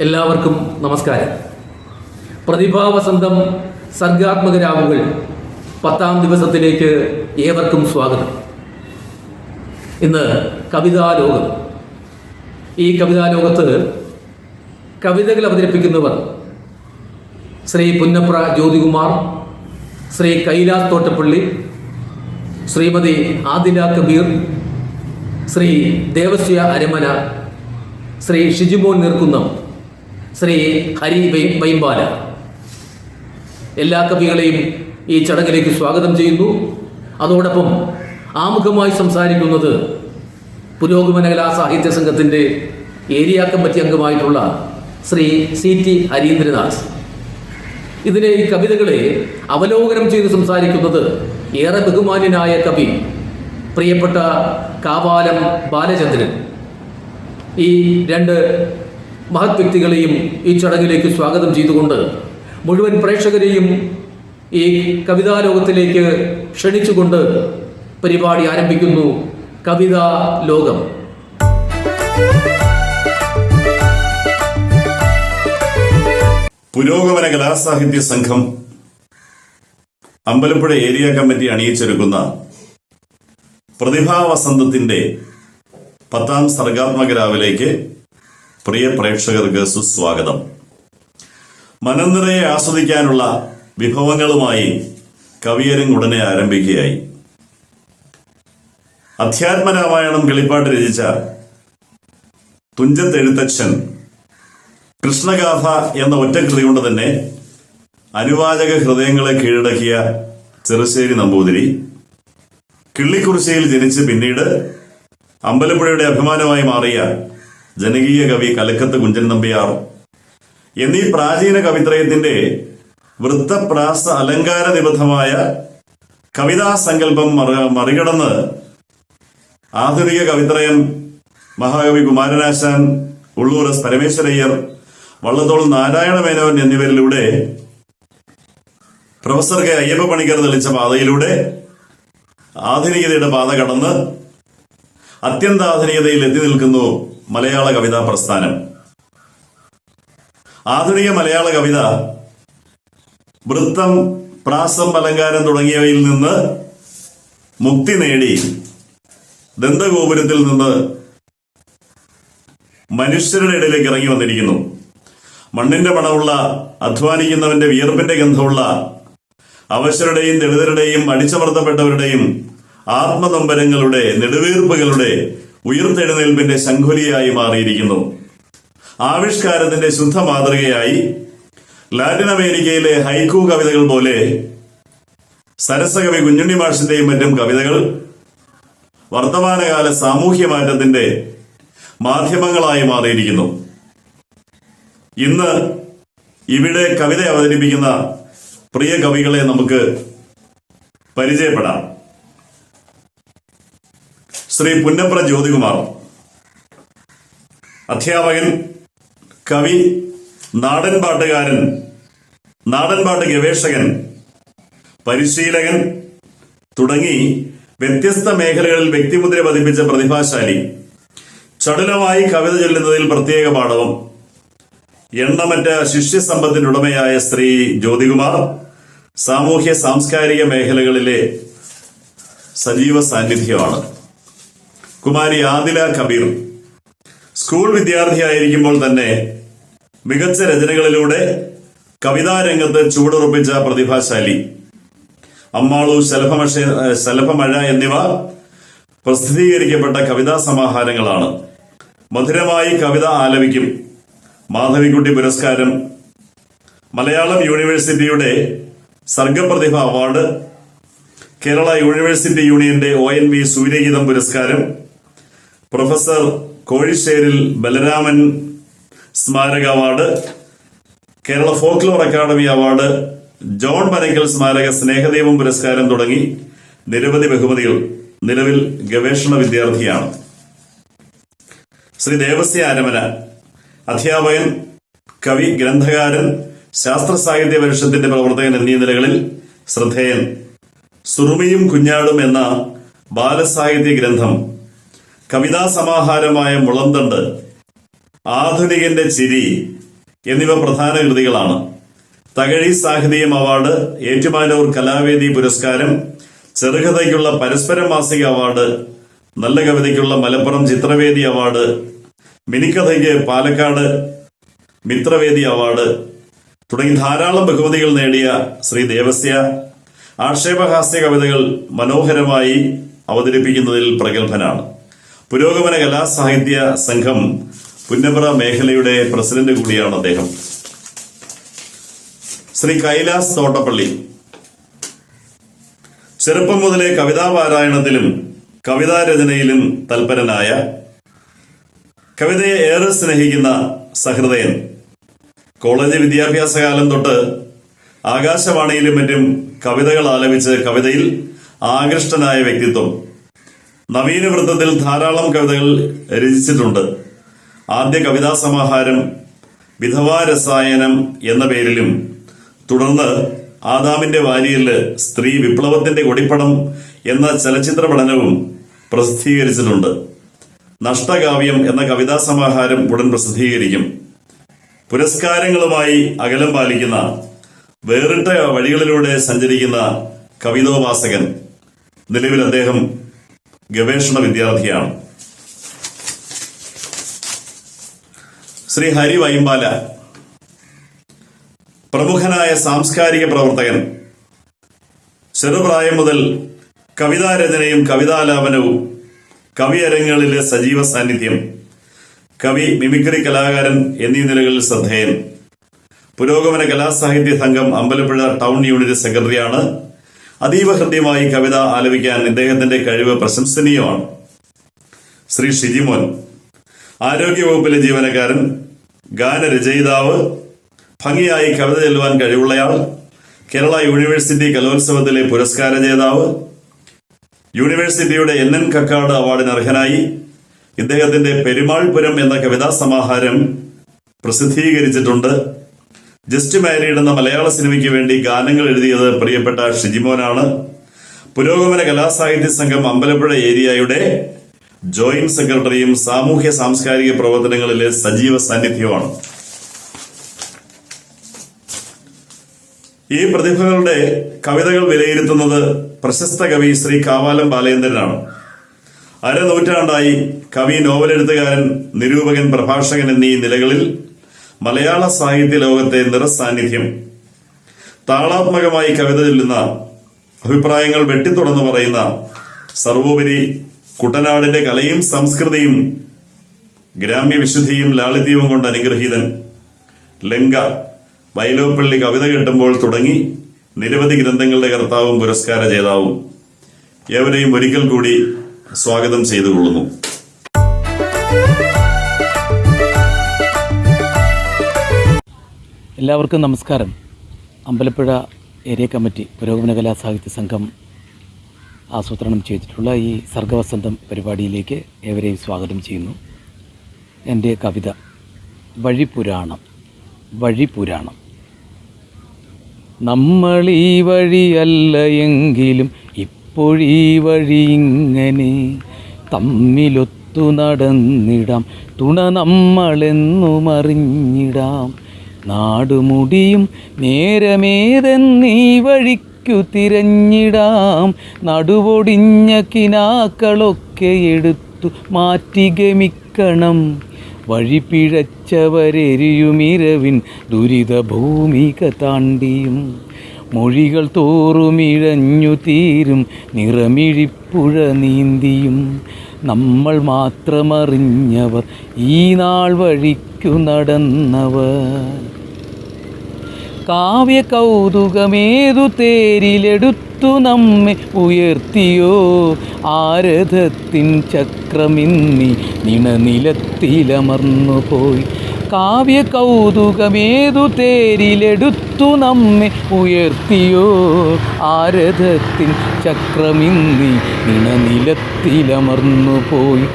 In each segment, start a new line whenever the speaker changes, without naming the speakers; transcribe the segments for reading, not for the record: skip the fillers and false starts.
എല്ലാവർക്കും നമസ്കാരം. പ്രതിഭാവസന്തം സർഗാത്മക രാവുകൾ 10ാം ദിവസത്തിലേക്ക് ഏവർക്കും സ്വാഗതം. ഇന്ന് കവിതാലോകം. ഈ കവിതാലോകത്ത് കവിതകൾ അവതരിപ്പിക്കുന്നവർ ശ്രീ പുന്നപ്ര ജ്യോതികുമാർ, ശ്രീ കൈലാസ് തോട്ടപ്പള്ളി, ശ്രീമതി ആദില കബീർ, ശ്രീ ദേവസ്യ അരമന, ശ്രീ ഷിജിമോൻ നീർക്കുന്നം, ശ്രീ ഹരി വൈമ്പാല. എല്ലാ കവികളെയും ഈ ചടങ്ങിലേക്ക് സ്വാഗതം ചെയ്യുന്നു. അതോടൊപ്പം ആമുഖമായി സംസാരിക്കുന്നത് പുരോഗമന കലാ സാഹിത്യ സംഘത്തിൻ്റെ ഏരിയ കമ്മിറ്റി അംഗമായിട്ടുള്ള ശ്രീ CT ഹരീന്ദ്രനാഥ്. ഇതിലെ ഈ കവിതകളെ അവലോകനം ചെയ്ത് സംസാരിക്കുന്നത് ഏറെ ബഹുമാന്യനായ കവി പ്രിയപ്പെട്ട കാവാലം ബാലചന്ദ്രൻ. ഈ രണ്ട് മഹത് വ്യക്തികളെയും ഈ ചടങ്ങിലേക്ക് സ്വാഗതം ചെയ്തുകൊണ്ട് മുഴുവൻ പ്രേക്ഷകരെയും ഈ കവിതാലോകത്തിലേക്ക് ക്ഷണിച്ചുകൊണ്ട് പരിപാടി ആരംഭിക്കുന്നു. കവിതാ ലോകം.
പുരോഗമന കലാസാഹിത്യ സംഘം അമ്പലപ്പുഴ ഏരിയ കമ്മിറ്റി അണിയിച്ചൊരുക്കുന്ന പ്രതിഭാവസന്തത്തിന്റെ 10ാം സർഗാത്മക രാവിലേക്ക് പ്രിയ പ്രേക്ഷകർക്ക് സുസ്വാഗതം. മനം നിറയെ ആസ്വദിക്കാനുള്ള വിഭവങ്ങളുമായി കവിയരങ്ങ് ഉടനെ ആരംഭിക്കുകയായി. അധ്യാത്മരാമായണം കിളിപ്പാട്ട് രചിച്ച തുഞ്ചത്തെഴുത്തച്ഛൻ കൃഷ്ണഗാഥ എന്ന ഒറ്റകൃതി കൊണ്ട് തന്നെ അനുവാചക ഹൃദയങ്ങളെ കീഴടക്കിയ ചെറുശ്ശേരി നമ്പൂതിരി, കിള്ളിക്കുറിശ്ശിയിൽ ജനിച്ച് പിന്നീട് അമ്പലപ്പുഴയുടെ അഭിമാനമായി മാറിയ ജനകീയ കവി കലക്കത്ത് കുഞ്ചൻ നമ്പ്യാർ എന്നീ പ്രാചീന കവിത്രയത്തിന്റെ വൃത്തപ്രാസ അലങ്കാര നിബദ്ധമായ കവിതാ സങ്കല്പം മറികടന്ന് ആധുനിക കവിത്രയം മഹാകവി കുമാരനാശാൻ, ഉള്ളൂർ S. പരമേശ്വരയ്യർ, വള്ളത്തോൾ നാരായണ മേനോൻ എന്നിവരിലൂടെ പ്രൊഫസർ K. അയ്യപ്പ പണിക്കർ തെളിച്ച പാതയിലൂടെ ആധുനികതയുടെ പാത കടന്ന് അത്യന്താധുനികതയിൽ എത്തി നിൽക്കുന്നു മലയാള കവിതാ പ്രസ്ഥാനം. ആധുനിക മലയാള കവിത വൃത്തം, പ്രാസം, അലങ്കാരം തുടങ്ങിയവയിൽ നിന്ന് മുക്തി നേടി ദന്തഗോപുരത്തിൽ നിന്ന് മനുഷ്യരുടെ ഇടയിലേക്ക് ഇറങ്ങി വന്നിരിക്കുന്നു. മണ്ണിന്റെ മണമുള്ള, അധ്വാനിക്കുന്നവന്റെ വിയർപ്പിന്റെ ഗന്ധമുള്ള, അവശരുടെയും ദളിതരുടെയും അടിച്ചമർത്തപ്പെട്ടവരുടെയും ആത്മനൊമ്പരങ്ങളുടെ, നെടുവീർപ്പുകളുടെ ഉയർത്തെഴുന്നേൽപ്പിന്റെ ശംഖുലിയായി മാറിയിരിക്കുന്നു. ആവിഷ്കാരത്തിന്റെ ശുദ്ധ മാതൃകയായി ലാറ്റിൻ അമേരിക്കയിലെ ഹൈക്കു കവിതകൾ പോലെ സരസകവി കുഞ്ഞുണ്ണി മാഷിന്റെയും മറ്റും കവിതകൾ വർത്തമാനകാല സാമൂഹ്യ മാറ്റത്തിന്റെ മാധ്യമങ്ങളായി മാറിയിരിക്കുന്നു. ഇന്ന് ഇവിടെ കവിത അവതരിപ്പിക്കുന്ന പ്രിയ കവികളെ നമുക്ക് പരിചയപ്പെടാം. ശ്രീ പുന്നപ്ര ജ്യോതികുമാർ, അധ്യാപകൻ, കവി, നാടൻ പാട്ടുകാരൻ, നാടൻപാട്ട് ഗവേഷകൻ, പരിശീലകൻ തുടങ്ങി വ്യത്യസ്ത മേഖലകളിൽ വ്യക്തിമുദ്ര പതിപ്പിച്ച പ്രതിഭാശാലി. ചടുലമായി കവിത ചൊല്ലുന്നതിൽ പ്രത്യേക പാഠവും. എണ്ണമറ്റ ശിഷ്യസമ്പത്തിനുടമയായ ശ്രീ ജ്യോതികുമാർ സാമൂഹ്യ സാംസ്കാരിക മേഖലകളിലെ സജീവ സാന്നിധ്യമാണ്. കുമാരി ആദില കബീർ സ്കൂൾ വിദ്യാർത്ഥിയായിരിക്കുമ്പോൾ തന്നെ മികച്ച രചനകളിലൂടെ കവിതാരംഗത്ത് ചുവടുറപ്പിച്ച പ്രതിഭാശാലി. അമ്മാളു, ശലഭമഴ എന്നിവ പ്രസിദ്ധീകരിക്കപ്പെട്ട കവിതാ സമാഹാരങ്ങളാണ്. മധുരമായി കവിത ആലപിക്കും. മാധവിക്കുട്ടി പുരസ്കാരം, മലയാളം യൂണിവേഴ്സിറ്റിയുടെ സർഗപ്രതിഭ അവാർഡ്, കേരള യൂണിവേഴ്സിറ്റി യൂണിയന്റെ ONV സൂര്യഗീതം പുരസ്കാരം, പ്രൊഫസർ കോഴിശ്ശേരിൽ ബലരാമൻ സ്മാരക award, Kerala folklore academy award, John Panakkal സ്മാരക സ്നേഹദീപം പുരസ്കാരം തുടങ്ങി നിരവധി ബഹുമതികൾ. നിലവിൽ ഗവേഷണ വിദ്യാർത്ഥിയാണ്. ശ്രീ ദേവസ്യ അരമന, അധ്യാപകൻ, കവി, ഗ്രന്ഥകാരൻ, ശാസ്ത്ര സാഹിത്യ പരിഷത്തിന്റെ പ്രവർത്തകൻ എന്നീ നിലകളിൽ ശ്രദ്ധേയൻ. സുറുമിയും കുഞ്ഞാടും എന്ന ബാലസാഹിത്യ ഗ്രന്ഥം, കവിതാ സമാഹാരമായ മുളന്തണ്ട്, ആധുനികന്റെ ചിരി, എന്നിവ പ്രധാന കൃതികളാണ്. തകഴി സാഹിത്യം അവാർഡ്, ഏറ്റുമാനൂർ കലാവേദി പുരസ്കാരം, ചെറുകഥയ്ക്കുള്ള പരസ്പരം മാസിക അവാർഡ്, നല്ല കവിതയ്ക്കുള്ള മലപ്പുറം ചിത്രവേദി അവാർഡ്, മിനിക്കഥയ്ക്ക് പാലക്കാട് മിത്രവേദി അവാർഡ് തുടങ്ങി ധാരാളം ബഹുമതികൾ നേടിയ ശ്രീ ദേവസ്യ ആക്ഷേപഹാസ്യ കവിതകൾ മനോഹരമായി അവതരിപ്പിക്കുന്നതിൽ പ്രഗത്ഭനാണ്. പുരോഗമന കലാസാഹിത്യ സംഘം പുന്നപ്ര മേഖലയുടെ പ്രസിഡന്റ് കൂടിയാണ് അദ്ദേഹം. ശ്രീ കൈലാസ് തോട്ടപ്പള്ളി ചെറുപ്പം മുതലേ കവിതാപാരായണത്തിലും കവിതാരചനയിലും തൽപരനായ, കവിതയെ ഏറെ സ്നേഹിക്കുന്ന സഹൃദയൻ. കോളേജ് വിദ്യാഭ്യാസ കാലം തൊട്ട് ആകാശവാണിയിലും മറ്റും കവിതകൾ ആലപിച്ച് കവിതയിൽ ആകൃഷ്ടനായ വ്യക്തിത്വം. നവീന വൃത്തത്തിൽ ധാരാളം കവിതകൾ രചിച്ചിട്ടുണ്ട്. ആദ്യ കവിതാ സമാഹാരം വിധവാ രസായനം എന്ന പേരിലും, തുടർന്ന് ആദാമിന്റെ വാരിയല് സ്ത്രീ വിപ്ലവത്തിന്റെ കൊടിപ്പടം എന്ന ചലച്ചിത്ര പഠനവും പ്രസിദ്ധീകരിച്ചിട്ടുണ്ട്. നഷ്ടകാവ്യം എന്ന കവിതാ സമാഹാരം ഉടൻ പ്രസിദ്ധീകരിക്കും. പുരസ്കാരങ്ങളുമായി അകലം പാലിക്കുന്ന, വേറിട്ട വഴികളിലൂടെ സഞ്ചരിക്കുന്ന കവിതോപാസകൻ. നിലവിൽ അദ്ദേഹം ഗവേഷണ വിദ്യാർത്ഥിയാണ്. ശ്രീ ഹരി വൈമ്പാല പ്രമുഖനായ സാംസ്കാരിക പ്രവർത്തകൻ. ചെറുപ്രായം മുതൽ കവിതാരചനയും കവിതാലാപനവും, കവിയരങ്ങുകളിലെ സജീവ സാന്നിധ്യം, കവി, മിമിക്രി കലാകാരൻ എന്നീ നിലകളിൽ ശ്രദ്ധേയൻ. പുരോഗമന കലാസാഹിത്യ സംഘം അമ്പലപ്പുഴ ടൗൺ യൂണിറ്റ് സെക്രട്ടറിയാണ്. അതീവ ഹൃദ്യമായി കവിത ആലപിക്കാൻ ഇദ്ദേഹത്തിന്റെ കഴിവ് പ്രശംസനീയമാണ്. ശ്രീ ഷിജിമോൻ ആരോഗ്യവകുപ്പിലെ ജീവനക്കാരൻ, ഗാനരചയിതാവ്, ഭംഗിയായി കവിത ചൊല്ലുവാൻ കഴിവുള്ളയാൾ, കേരള യൂണിവേഴ്സിറ്റി കലോത്സവത്തിലെ പുരസ്കാര ജേതാവ്, യൂണിവേഴ്സിറ്റിയുടെ NN കക്കാട് അവാർഡിന് അർഹനായി. ഇദ്ദേഹത്തിന്റെ പെരുമാൾപുരം എന്ന കവിതാ സമാഹാരം പ്രസിദ്ധീകരിച്ചിട്ടുണ്ട്. ജസ്റ്റ് മാരീഡ് എന്ന മലയാള സിനിമയ്ക്ക് വേണ്ടി ഗാനങ്ങൾ എഴുതിയത് പ്രിയപ്പെട്ട ഷിജിമോനാണ്. പുരോഗമന കലാസാഹിത്യ സംഘം അമ്പലപ്പുഴ ഏരിയയുടെ ജോയിന്റ് സെക്രട്ടറിയും സാമൂഹ്യ സാംസ്കാരിക പ്രവർത്തനങ്ങളിലെ സജീവ സാന്നിധ്യവുമാണ്. ഈ പ്രതിഭകളുടെ കവിതകൾ വിലയിരുത്തുന്നത് പ്രശസ്ത കവി ശ്രീ കാവാലം ബാലേന്ദ്രനാണ്. അരനൂറ്റാണ്ടായി കവി, നോവലെഴുത്തുകാരൻ, നിരൂപകൻ, പ്രഭാഷകൻ എന്നീ നിലകളിൽ മലയാള സാഹിത്യ ലോകത്തെ നിറസാന്നിധ്യം. താളാത്മകമായി കവിത ചൊല്ലുന്ന, അഭിപ്രായങ്ങൾ വെട്ടിത്തുറന്നു പറയുന്ന, സർവോപരി കുട്ടനാടിന്റെ കലയും സംസ്കൃതിയും ഗ്രാമ്യവിശുദ്ധിയും ലാളിത്യവും കൊണ്ട് അനുഗ്രഹീതൻ. ലങ്ക, വൈലോപ്പള്ളി കവിത കേട്ടുമ്പോൾ തുടങ്ങി നിരവധി ഗ്രന്ഥങ്ങളുടെ കർത്താവും പുരസ്കാര ജേതാവും. ഏവരെയും ഒരിക്കൽ കൂടി സ്വാഗതം ചെയ്തുകൊള്ളുന്നു.
എല്ലാവർക്കും നമസ്കാരം. അമ്പലപ്പുഴ ഏരിയ കമ്മിറ്റി പുരോഗമന കലാസാഹിത്യ സംഘം ആസൂത്രണം ചെയ്തിട്ടുള്ള ഈ സർഗവസന്തം പരിപാടിയിലേക്ക് ഏവരെയും സ്വാഗതം ചെയ്യുന്നു. എൻ്റെ കവിത വഴിപുരാണം. വഴിപുരാണം. നമ്മളീ വഴിയല്ല എങ്കിലും ഇപ്പോഴീ വഴി ഇങ്ങനെ തമ്മിലൊത്തു നടന്നിടാം, തുണ നമ്മളെന്നും അറിഞ്ഞിടാം. നാടുമുടിയും നേരമേതെന്നീ വഴിക്കു തിരഞ്ഞിടാം. നടുവൊടിഞ്ഞ കിനാക്കളൊക്കെ എടുത്തു മാറ്റി ഗമിക്കണം. വഴി പിഴച്ചവരെരിയുമിരവിൻ ദുരിത ഭൂമിക താണ്ടിയും. മൊഴികൾ തോറുമിഴഞ്ഞു തീരും നിറമിഴിപ്പുഴ നീന്തിയും. നമ്മൾ മാത്രമറിഞ്ഞവർ, ഈ നാൾ വഴിക്കു നടന്നവർ. കാവ്യ കൗതുകമേതു തേരിലെടുത്തു നമ്മെ ഉയർത്തിയോ. ആരഥത്തിൻ ചക്രമിന്നി നിണനിലത്തിലമർന്നുപോയി. കാവ്യ കൗതുകമേതു തേരിലെടുത്തു നമ്മെ ഉയർത്തിയോ. ആരഥത്തിൻ ചക്രമിന്നി നിണനിലത്തിലമർന്നുപോയി.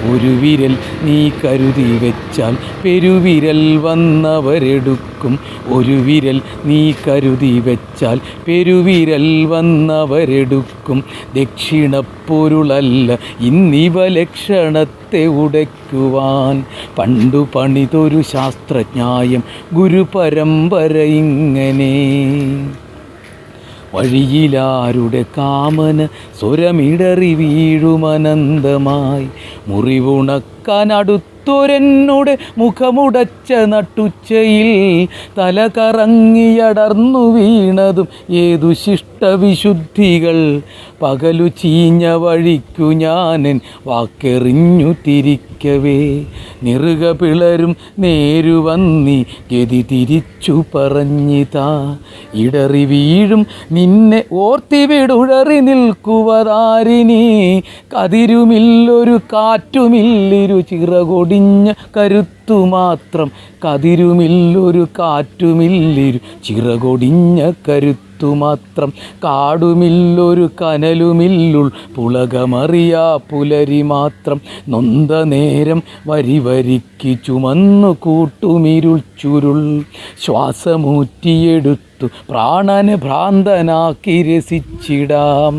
ഒരു വിരൽ നീ കരുതി വെച്ചാൽ പെരുവിരൽ വന്നവരെടുക്കും. ഒരു വിരൽ നീ കരുതി വെച്ചാൽ പെരുവിരൽ വന്നവരെടുക്കും. ദക്ഷിണപ്പൊരുളല്ല ഇന്നിവ ലക്ഷണത്തെ ഉടയ്ക്കുവാൻ. പണ്ടു പണിതൊരു ശാസ്ത്രജ്ഞായം ഗുരുപരമ്പര ഇങ്ങനെ. വഴിയിലാരുടെ കാമന സ്വരമിടറി വീഴുമനന്തമായി. മുറിവുണക്കാൻ അടുത്തൊരെന്നോട് മുഖമുടച്ച നട്ടുച്ചയിൽ തല കറങ്ങിയടർന്നു വീണതും ഏതു ശിഷ്ടവിശുദ്ധികൾ. പകലു ചീഞ്ഞ വഴിക്കു ഞാനൻ വാക്കെറിഞ്ഞു തിരിക്കവേ നിറുക പിളരും നേരുവന്നി ഗതി തിരിച്ചു പറഞ്ഞിതാ. ഇടറി വീഴും നിന്നെ ഓർത്തിവിടുഴറി നിൽക്കുവതാരിനി. കതിരുമില്ലൊരു കാറ്റുമില്ലിരു ചിറകൊടിഞ്ഞ കരുത്തുമാത്രം. കതിരുമില്ലൊരു കാറ്റുമില്ലിരു ചിറകൊടിഞ്ഞ കരുത്തുമാത്രം. കാടുമില്ലൊരു കനലുമില്ലുൾ പുളകമറിയാ പുലരി മാത്രം. നൊന്ത നേരം വരിവരിക്ക് ചുമന്നു കൂട്ടുമിരുൾ ചുരുൾ. ശ്വാസമൂറ്റിയെടുത്തു പ്രാണനെ ഭ്രാന്തനാക്കി രസിച്ചിടാം.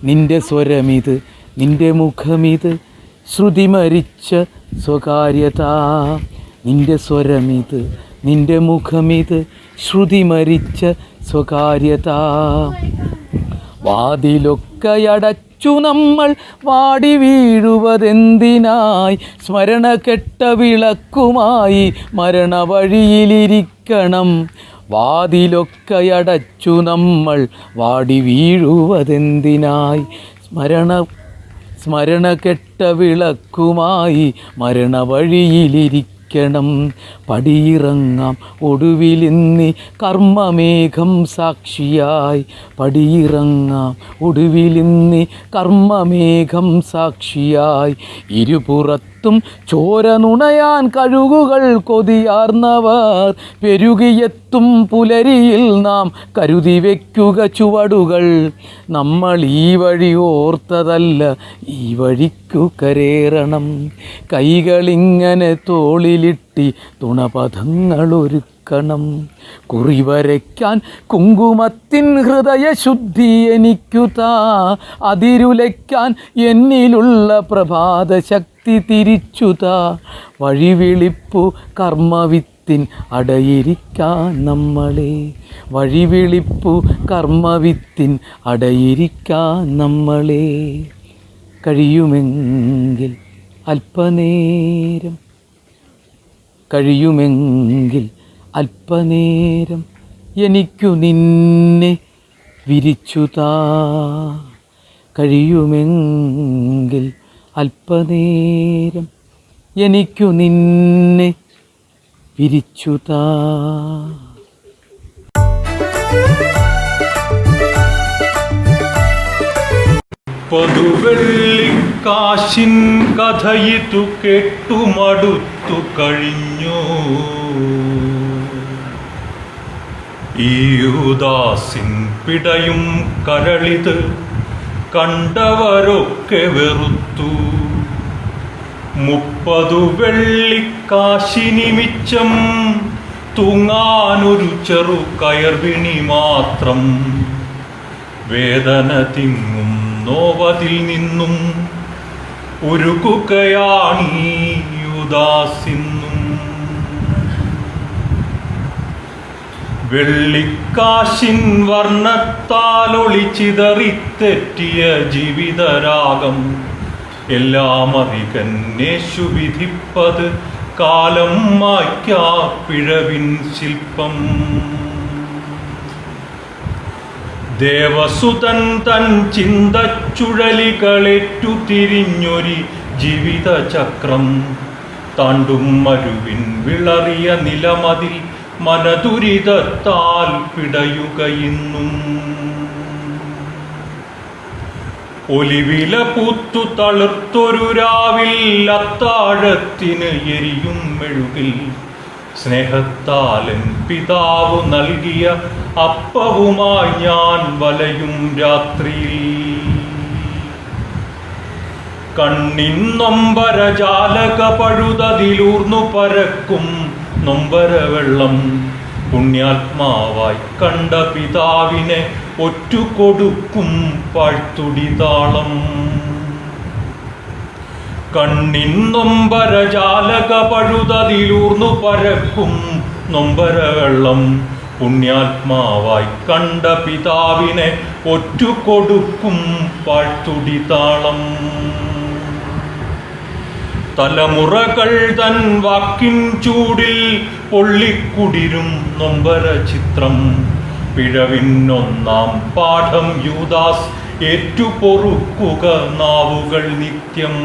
നിന്റെ സ്വരമിത്, നിന്റെ മുഖമിത്, ശ്രുതി മരിച്ച സ്വകാര്യത. നിന്റെ സ്വരമിത്, നിന്റെ മുഖമിത്, ശ്രുതി മരിച്ച സ്വകാര്യത. വാതിലൊക്കെയടച്ചു നമ്മൾ വാടി വീഴുവതെന്തിനായി? സ്മരണ കെട്ട വിളക്കുമായി മരണവഴിയിലിരിക്കണം. വാതിലൊക്കെയടച്ചു നമ്മൾ വാടി വീഴുവതെന്തിനായി? സ്മരണ കെട്ട വിളക്കുമായി മരണവഴിയിലിരിക്കണം. പടിയിറങ്ങാം ഒടുവിലിന്നി കർമ്മമേഘം സാക്ഷിയായി. പടിയിറങ്ങാം ഒടുവിലിന്നി കർമ്മമേഘം സാക്ഷിയായി. ഇരുപുറത്തും ചോര നുണയാൻ കഴുകുകൾ കൊതിയാർന്നവർ. പെരുകിയെത്തും പുലരിയിൽ നാം കരുതി വയ്ക്കുക ചുവടുകൾ. നമ്മൾ ഈ വഴി ഓർത്തതല്ല, ഈ വഴിക്കു കരേറണം. കൈകളിങ്ങനെ തോളിലിട്ടി തുണപഥങ്ങളൊരുക്കണം. കുറിവരയ്ക്കാൻ കുങ്കുമത്തിൻ ഹൃദയശുദ്ധി എനിക്കു താ. അതിരുലയ്ക്കാൻ എന്നിലുള്ള പ്രഭാതശക്തി തിരിച്ചു താ. വഴിവിളിപ്പു കർമ്മവിത്തിൻ അടയിരിക്കാൻ നമ്മളെ. വഴിവിളിപ്പു കർമ്മവിത്തിൻ അടയിരിക്കാൻ നമ്മളെ. കഴിയുമെങ്കിൽ അല്പനേരം, കഴിയുമെങ്കിൽ അല്പനേരം എനിക്കു നിന്നെ വിരിച്ചുതാ. കഴിയുമെങ്കിൽ അല്പനേരം എനിക്കു നിന്നെ വിരിച്ചുതാ.
പതുവെള്ളിക്കാശിൻ കഥയിതു കേട്ടു മടുത്തു കഴിഞ്ഞു. ഈ ഉദാസിൻ പിടയും കരളിത് കണ്ടവരൊക്കെ വെറുത്തു. 30 വെള്ളിക്കാശിനി മിച്ചം തൂങ്ങാനൊരു ചെറു കയർവിണി മാത്രം. വേദന തിങ്ങും നോവതിൽ നിന്നും ഉരുകുകയാണീ ഉദാസിന്നും. വെള്ളിക്കാശിൻ വർണ്ണത്താലൊളിച്ചിതറിത്തെറ്റിയ ജീവിതരാഗം എല്ലാം അധികന്നേശു വിധിപ്പത് കാലം മായ്ക്കാ പിഴവിൻ ശില്പം. ദേവസുതൻ തൻ ചിന്തച്ചുഴലികളേറ്റു തിരിഞ്ഞൊരി ജീവിതചക്രം താണ്ടും മരുവിൻ വിളറിയ നിലമതിൽ മനദുരിതത്താൽ പിടയുകയിന്നും. ഒലിവില പൂത്തു തളിർത്തൊരു രാവിൽ അത്താഴത്തിന് എരിയും മെഴുകിൽ സ്നേഹത്താലൻ പിതാവ് നൽകിയ അപ്പവുമായി ഞാൻ വലയും രാത്രിയിൽ. കണ്ണിൻ നൊമ്പര ജാലക പഴുതതിലൂർന്നു പരക്കും നൊമ്പര വെള്ളം പുണ്യാത്മാവായി കണ്ട പിതാവിനെ ഒറ്റുകൊടുക്കും പാഴ്ത്തുടി താളം. കണ്ണിൻ നൊമ്പര ജാലക പഴുതതിലൂർന്നു പരക്കും നൊമ്പര വെള്ളം പുണ്യാത്മാവായി കണ്ട പിതാവിനെ ഒറ്റുകൊടുക്കും പാഴ്ത്തുടി താളം. തലമുറകൾ തൻ വാക്കിൻ ചൂടിൽ പൊള്ളിക്കുടിരും നൊമ്പര ചിത്രം. പിഴവിനൊന്നാം പാഠം യൂദാസ് ഏറ്റുപൊറുക്കുക നാവുകൾ നിത്യം.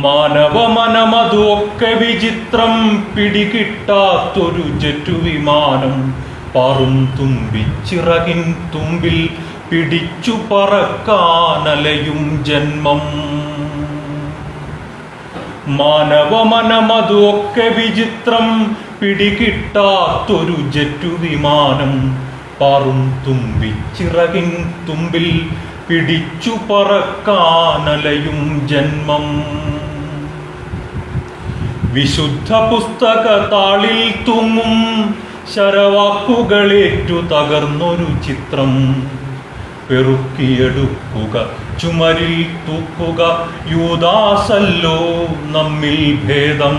മാനവ മനമതു ഒക്കെ വിചിത്രം, പിടികിട്ടാത്തൊരു ജെറ്റു വിമാനം പാറും തുമ്പിച്ചിറകിൻ തുമ്പിൽ പിടിച്ചു പറക്കാനലയും ജന്മം. മാനവ മനമതു ഒക്കെ വിചിത്രം, പിടികിട്ടാത്തൊരു ജെറ്റു വിമാനം പാറും തുമ്പിച്ചിറകിൻ തുമ്പിൽ പിടിച്ചു പറക്കാനലയും ജന്മം. വിശുദ്ധ പുസ്തക താളിൽ തൂങ്ങും ശരവാക്കുകളേറ്റു തകർന്നൊരു ചിത്രം. പെറുക്കിയെടുക്കുക ചുമരിൽ തൂക്കുക, യൂദാസല്ലോ നമ്മിൽ ഭേദം.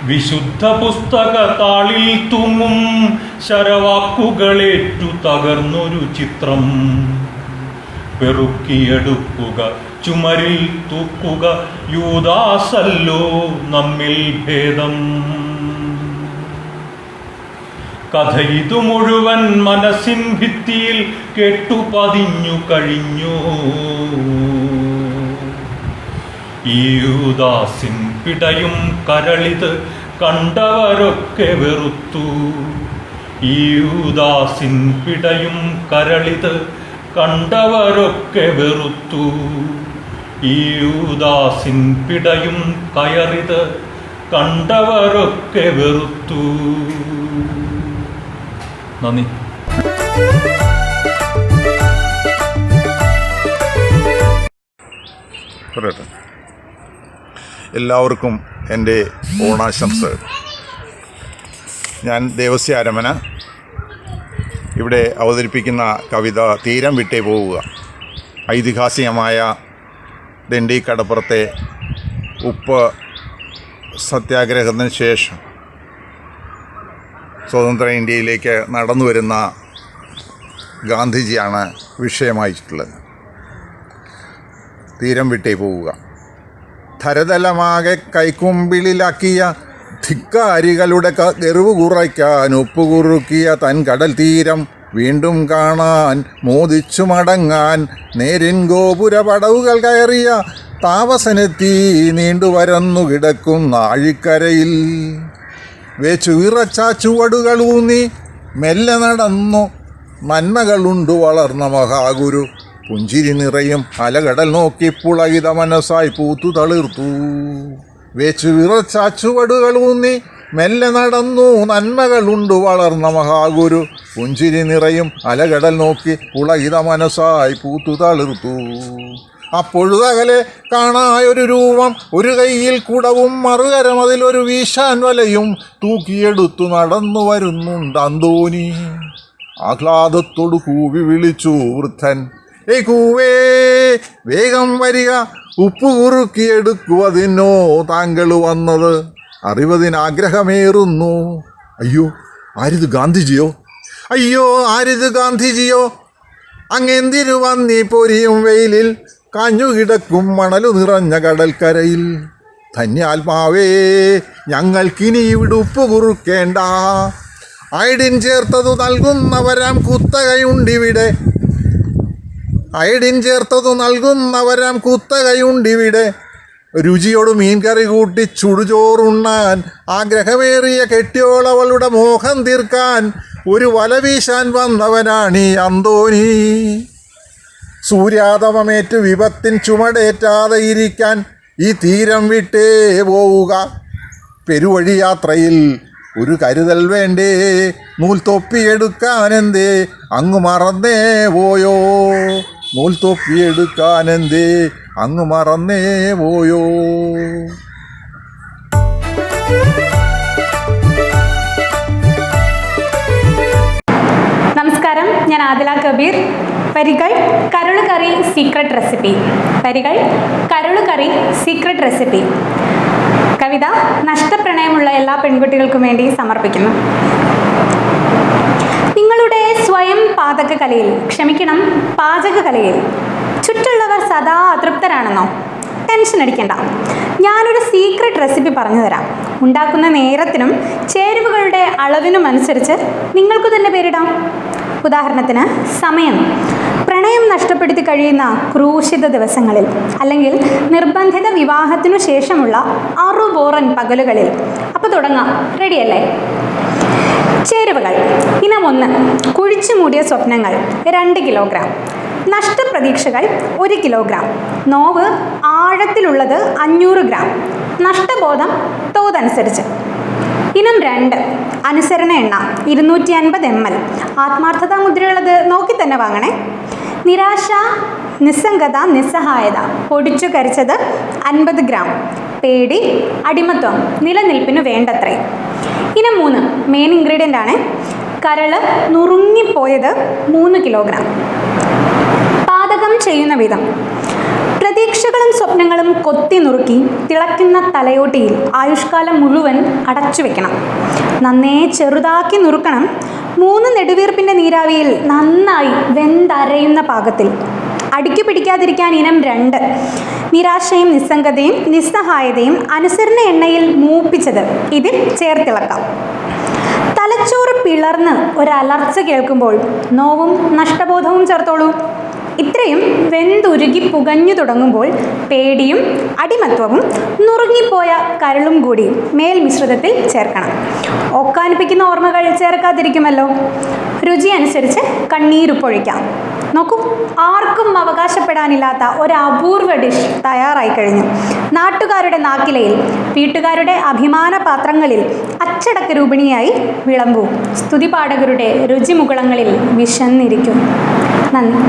വിശുദ്ധ പുസ്തക താളിൽ തൂങ്ങും ശരവാക്കുകളേറ്റു തകർന്നൊരു ചിത്രം. പെറുക്കിയെടുക്കുക ചുമരിൽ തൂക്കുക, യൂദാസല്ലോ നമ്മിൽ ഭേദം. കഥ ഇതു മുഴുവൻ മനസ്സിൻ ഭിത്തിയിൽ കേട്ടു പതിഞ്ഞു കഴിഞ്ഞു. ഈ യൂദാസിൻ പിടയും കരളിത് കണ്ടവരൊക്കെ വെറുത്തു. ഈ യൂദാസിൻ പിടയും കരളിത് കണ്ടവരൊക്കെ വെറുത്തു. ഈ യൂദാസിൻ പിടയും കയറിത് കണ്ടവരൊക്കെ വെറുത്തു. നന്ദി.
എല്ലാവർക്കും എൻ്റെ ഓണാശംസകൾ. ഞാൻ ദേവസ്യ അരമന. ഇവിടെ അവതരിപ്പിക്കുന്ന കവിത തീരം വിട്ടേ പോവുക. ഐതിഹാസികമായ ദണ്ഡി കടപ്പുറത്തെ ഉപ്പ് സത്യാഗ്രഹത്തിന് ശേഷം സ്വതന്ത്ര ഇന്ത്യയിലേക്ക് നടന്നു വരുന്ന ഗാന്ധിജിയാണ് വിഷയമായിട്ടുള്ളത്. തീരം വിട്ടേ പോവുക. ധരതലമാകെ കൈക്കുമ്പിളിലാക്കിയ ധിക്കാരികളുടെ ഗർവ് കുറയ്ക്കാൻ ഉപ്പുകുറുക്കിയ തൻ കടൽ തീരം വീണ്ടും കാണാൻ മോദിച്ചു മടങ്ങാൻ നേരിൻ ഗോപുര പടവുകൾ കയറിയ താപസനെത്തി നീണ്ടുവരന്നു കിടക്കുന്ന ആഴിക്കരയിൽ വേച്ചു വിറച്ച ചുവടുകളൂന്നി മെല്ലെ നടന്നു നന്മകളുണ്ടു വളർന്ന മഹാഗുരു. പുഞ്ചിരി നിറയും അലകടൽ നോക്കി പുളകിത മനസ്സായി പൂത്തു തളിർത്തു. വേച്ചു വിറച്ച ചുവടുകളൂന്നി മെല്ലെ നടന്നു നന്മകളുണ്ടു വളർന്ന മഹാഗുരു. പുഞ്ചിരി നിറയും അലകടൽ നോക്കി പുളകിത മനസ്സായി പൂത്തു തളിർത്തു. അപ്പൊഴുതകലെ കാണായൊരു രൂപം, ഒരു കൈയിൽ കുടവും മറുകരം അതിലൊരു വീശാൻ വലയും തൂക്കിയെടുത്തു നടന്നു വരുന്നുണ്ട് അന്തോനി. ആഹ്ലാദത്തോടു കൂവി വിളിച്ചു വൃദ്ധൻ, ഏയ് കൂവേ വേഗം വരിക, ഉപ്പ് കുറുക്കിയെടുക്കുവതിനോ താങ്കൾ വന്നത്, അറിവതിനാഗ്രഹമേറുന്നു. അയ്യോ ആരിത് ഗാന്ധിജിയോ, അയ്യോ ആരിത് ഗാന്ധിജിയോ, അങ്ങെന്തിനു വന്നീ പൊരിയും വെയിലിൽ കാഞ്ഞുകിടക്കും മണലു നിറഞ്ഞ കടൽക്കരയിൽ. ധന്യാത്മാവേ ഞങ്ങൾക്കിനി ഇവിടെ ഉപ്പ് കുറുക്കേണ്ട, അയഡിൻ ചേർത്തതു നൽകുന്നവരാം കുത്തകയുണ്ടിവിടെ, അയഡിൻ ചേർത്തതു നൽകുന്നവരാം കുത്തകയുണ്ടിവിടെ. രുചിയോട് മീൻകറി കൂട്ടി ചുടുചോറുണ്ണാൻ ആഗ്രഹമേറിയ കെട്ടിയോളവളുടെ മോഹം തീർക്കാൻ ഒരു വല വീശാൻ വന്നവനാണീ അന്തോനി. സൂര്യാതപമേറ്റു വിപത്തിൻ ചുമടേറ്റാതെ ഇരിക്കാൻ ഈ തീരം വിട്ടേ പോവുക. പെരുവഴി യാത്രയിൽ ഒരു കരുതൽ വേണ്ടേ, നൂൽ തൊപ്പിയെടുക്കാനെന്തേ അങ്ങ് മറന്നേ പോയോ, നൂൽ തൊപ്പിയെടുക്കാനെന്തേ അങ്ങ് മറന്നേ പോയോ.
നമസ്കാരം, ഞാൻ ആദില കബീർ. വരികൾ കരളുകറി സീക്രട്ട് റെസിപ്പി. വരികൾ കരളുകറി സീക്രട്ട് റെസിപ്പി. കവിത നഷ്ടപ്രണയമുള്ള എല്ലാ പെൺകുട്ടികൾക്കും വേണ്ടി സമർപ്പിക്കുന്നു. നിങ്ങളുടെ സ്വയം പാചകകലയിൽ ചുറ്റുള്ളവർ സദാ അതൃപ്തരാണെന്നോ? ടെൻഷൻ അടിക്കേണ്ട, ഞാനൊരു സീക്രട്ട് റെസിപ്പി പറഞ്ഞു തരാം. ഉണ്ടാക്കുന്ന നേരത്തിനും ചേരുവകളുടെ അളവിനും അനുസരിച്ച് നിങ്ങൾക്ക് തന്നെ പേരിടാം. ഉദാഹരണത്തിന് സമയം. പ്രണയം നഷ്ടപ്പെടുത്തി കഴിയുന്ന ക്രൂശിത ദിവസങ്ങളിൽ, അല്ലെങ്കിൽ നിർബന്ധിത വിവാഹത്തിനു ശേഷമുള്ള അറുബോറൻ പകലുകളിൽ. അപ്പോൾ തുടങ്ങാം. റെഡിയല്ലേ? ചേരുവകൾ. ഇനം 1, കുഴിച്ചു മൂടിയ സ്വപ്നങ്ങൾ 2 കിലോഗ്രാം, നഷ്ടപ്രതീക്ഷകൾ 1 കിലോഗ്രാം, നോവ് ആഴത്തിലുള്ളത് 500 ഗ്രാം, നഷ്ടബോധം തോതനുസരിച്ച്. ഇനം 2, അനുസരണ എണ്ണ 250 ml. ആത്മാർത്ഥതാ മുദ്രയുള്ളത് നോക്കി തന്നെ വാങ്ങണേ. നിരാശ, നിസ്സംഗത, നിസ്സഹായത പൊടിച്ചു കരിച്ചത് 50 ഗ്രാം. പേടി, അടിമത്വം നിലനിൽപ്പിന് വേണ്ടത്രേ. ഇനം 3, മെയിൻ ഇൻഗ്രീഡിയൻ്റ് ആണ്. കരള് നുറുങ്ങിപ്പോയത് 3 കിലോഗ്രാം. പാചകം ചെയ്യുന്ന വിധം. പ്രതീക്ഷകളും സ്വപ്നങ്ങളും കൊത്തി നുറുക്കി തിളയ്ക്കുന്ന തലയോട്ടിയിൽ ആയുഷ്കാലം മുഴുവൻ അടച്ചു വെക്കണം. നന്നേ ചെറുതാക്കി നുറുക്കണം. 3 നെടുവീർപ്പിൻ്റെ നീരാവിയിൽ നന്നായി വെന്തരയുന്ന പാകത്തിൽ. അടുക്കി പിടിക്കാതിരിക്കാൻ ഇനം 2, നിരാശയും നിസ്സംഗതയും നിസ്സഹായതയും അനുസരണ എണ്ണയിൽ മൂപ്പിച്ചത് ഇതിൽ ചേർത്തിളക്കാം. തലച്ചോറ് പിളർന്ന് ഒരലർച്ച കേൾക്കുമ്പോൾ നോവും നഷ്ടബോധവും ചേർത്തോളൂ. ഇത്രയും വെന്തുരുകി പുകഞ്ഞു തുടങ്ങുമ്പോൾ പേടിയും അടിമത്വവും നുറുങ്ങിപ്പോയ കരളും കൂടി മേൽ മിശ്രിതത്തിൽ ചേർക്കണം. ഒക്കാനിപ്പിക്കുന്ന ഓർമ്മകൾ ചേർക്കാതിരിക്കുമല്ലോ. രുചി അനുസരിച്ച് കണ്ണീരുപ്പൊഴിക്കാം. നോക്കൂ, ആർക്കും അവകാശപ്പെടാനില്ലാത്ത ഒരു അപൂർവ ഡിഷ് തയ്യാറായി കഴിഞ്ഞു. നാട്ടുകാരുടെ നാക്കിലയിൽ, വീട്ടുകാരുടെ അഭിമാന പാത്രങ്ങളിൽ അച്ചടക്ക രൂപിണിയായി വിളമ്പൂ. സ്തുതിപാഠകരുടെ രുചിമുകുളങ്ങളിൽ വിശന്നിരിക്കും. നന്ദി.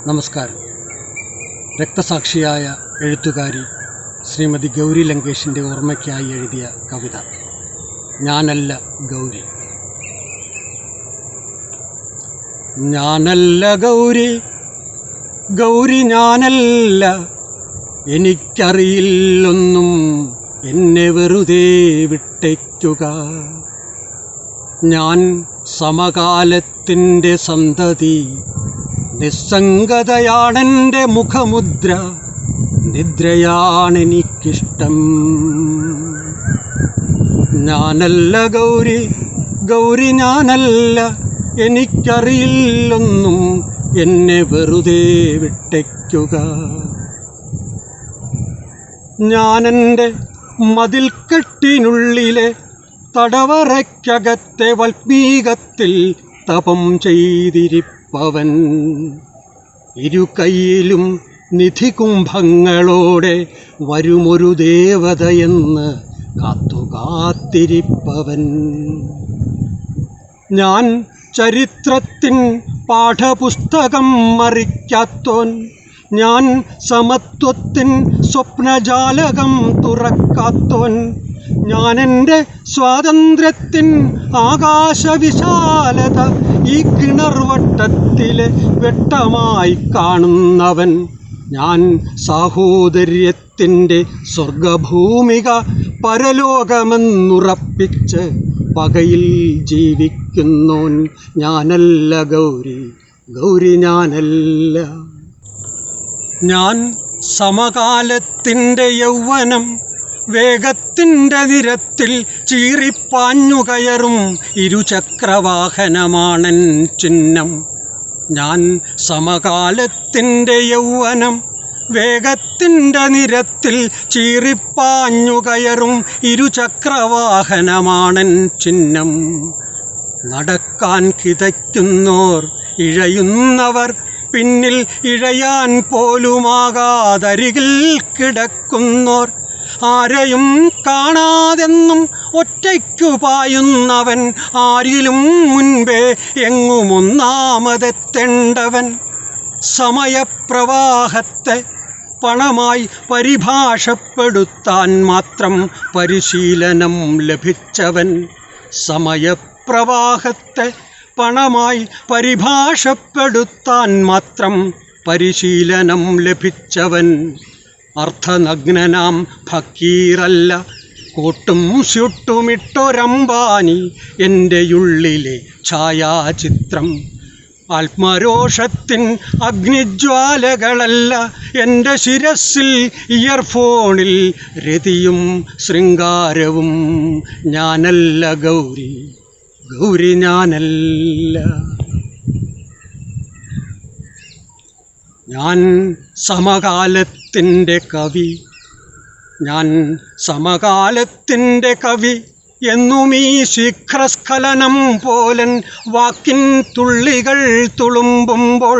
നമസ്കാരം. രക്തസാക്ഷിയായ എഴുത്തുകാരി ശ്രീമതി ഗൗരി ലങ്കേഷിൻ്റെ ഓർമ്മയ്ക്കായി എഴുതിയ കവിത ഞാനല്ല ഗൗരി. ഞാനല്ല ഗൗരി, ഗൗരി ഞാനല്ല, എനിക്കറിയില്ലൊന്നും, എന്നെ വെറുതെ വിട്ടേക്കുക. ഞാൻ സമകാലത്തിൻ്റെ സന്തതി, നിസ്സംഗതയാണെൻ്റെ മുഖമുദ്ര, നിദ്രയാണെനിക്കിഷ്ടം. ഞാനല്ല ഗൗരി, ഗൗരി ഞാനല്ല, എനിക്കറിയില്ലൊന്നും, എന്നെ വെറുതെ വിട്ടേക്കുക. ഞാനെൻ്റെ മതിൽക്കെട്ടിനുള്ളിലെ തടവറയ്ക്കകത്തെ വൽമീകത്തിൽ തപം ചെയ്തിരിപ്പവൻ, ഇരു കൈയിലും നിധികുംഭങ്ങളോടെ വരുമൊരു ദേവതയെന്ന് കാത്തിരിപ്പവൻ. ഞാൻ ചരിത്രത്തിൻ പാഠപുസ്തകം മറിക്കാത്തോൻ, ഞാൻ സമത്വത്തിൻ സ്വപ്നജാലകം തുറക്കാത്തോൻ, ഞാനെൻ്റെ സ്വാതന്ത്ര്യത്തിൻ ആകാശവിശാലത ഈ കിണർവട്ടത്തിലെ വെട്ടമായി കാണുന്നവൻ, ഞാൻ സാഹോദര്യത്തിൻ്റെ സ്വർഗഭൂമിക പരലോകമെന്നുറപ്പിച്ച് പകയിൽ ജീവിക്കുന്നോൻ. ഞാനല്ല ഗൗരി, ഗൗരി ഞാനല്ല. ഞാൻ സമകാലത്തിൻ്റെ യൗവനം വേഗത്തിൻ്റെ നിരത്തിൽ ചീറിപ്പാഞ്ഞുകയറും ഇരുചക്രവാഹനമാണൻ ചിഹ്നം. ഞാൻ സമകാലത്തിൻ്റെ യൗവനം വേഗത്തിൻ്റെ നിരത്തിൽ ചീറിപ്പാഞ്ഞുകയറും ഇരുചക്രവാഹനമാണൻ ചിഹ്നം. നടക്കാൻ കിതയ്ക്കുന്നോർ, ഇഴയുന്നവർ പിന്നിൽ ഇഴയാൻ പോലുമാകാതരികിൽ കിടക്കുന്നോർ, ആരെയും കാണാതെന്നും ഒറ്റയ്ക്കു പായുന്നവൻ, ആരിലും മുൻപേ എങ്ങുമൊന്നാമതെത്തേണ്ടവൻ, സമയപ്രവാഹത്തെ പണമായി പരിഭാഷപ്പെടുത്താൻ മാത്രം പരിശീലനം ലഭിച്ചവൻ, സമയപ്രവാഹത്തെ പണമായി പരിഭാഷപ്പെടുത്താൻ മാത്രം പരിശീലനം ലഭിച്ചവൻ, അർത്ഥനഗ്നനാം ഫക്കീറല്ല കോട്ടും സ്യൂട്ടുമിട്ടൊരമ്പാനി എൻ്റെ ഉള്ളിലെ ഛായാചിത്രം, ആത്മരോഷത്തിൻ അഗ്നിജ്വാലകളല്ല എൻ്റെ ശിരസിൽ ഇയർഫോണിൽ രതിയും ശൃംഗാരവും, ഞാനല്ല ഗൗരി, ഗൗരി ഞാനല്ല. ഞാൻ സമകാലത്തിൻ്റെ കവി, ഞാൻ സമകാലത്തിൻ്റെ കവി എന്നും ഈ ശീഘ്രസ്ഖലനം പോലൻ വാക്കിൻ തുള്ളികൾ തുളുമ്പുമ്പോൾ,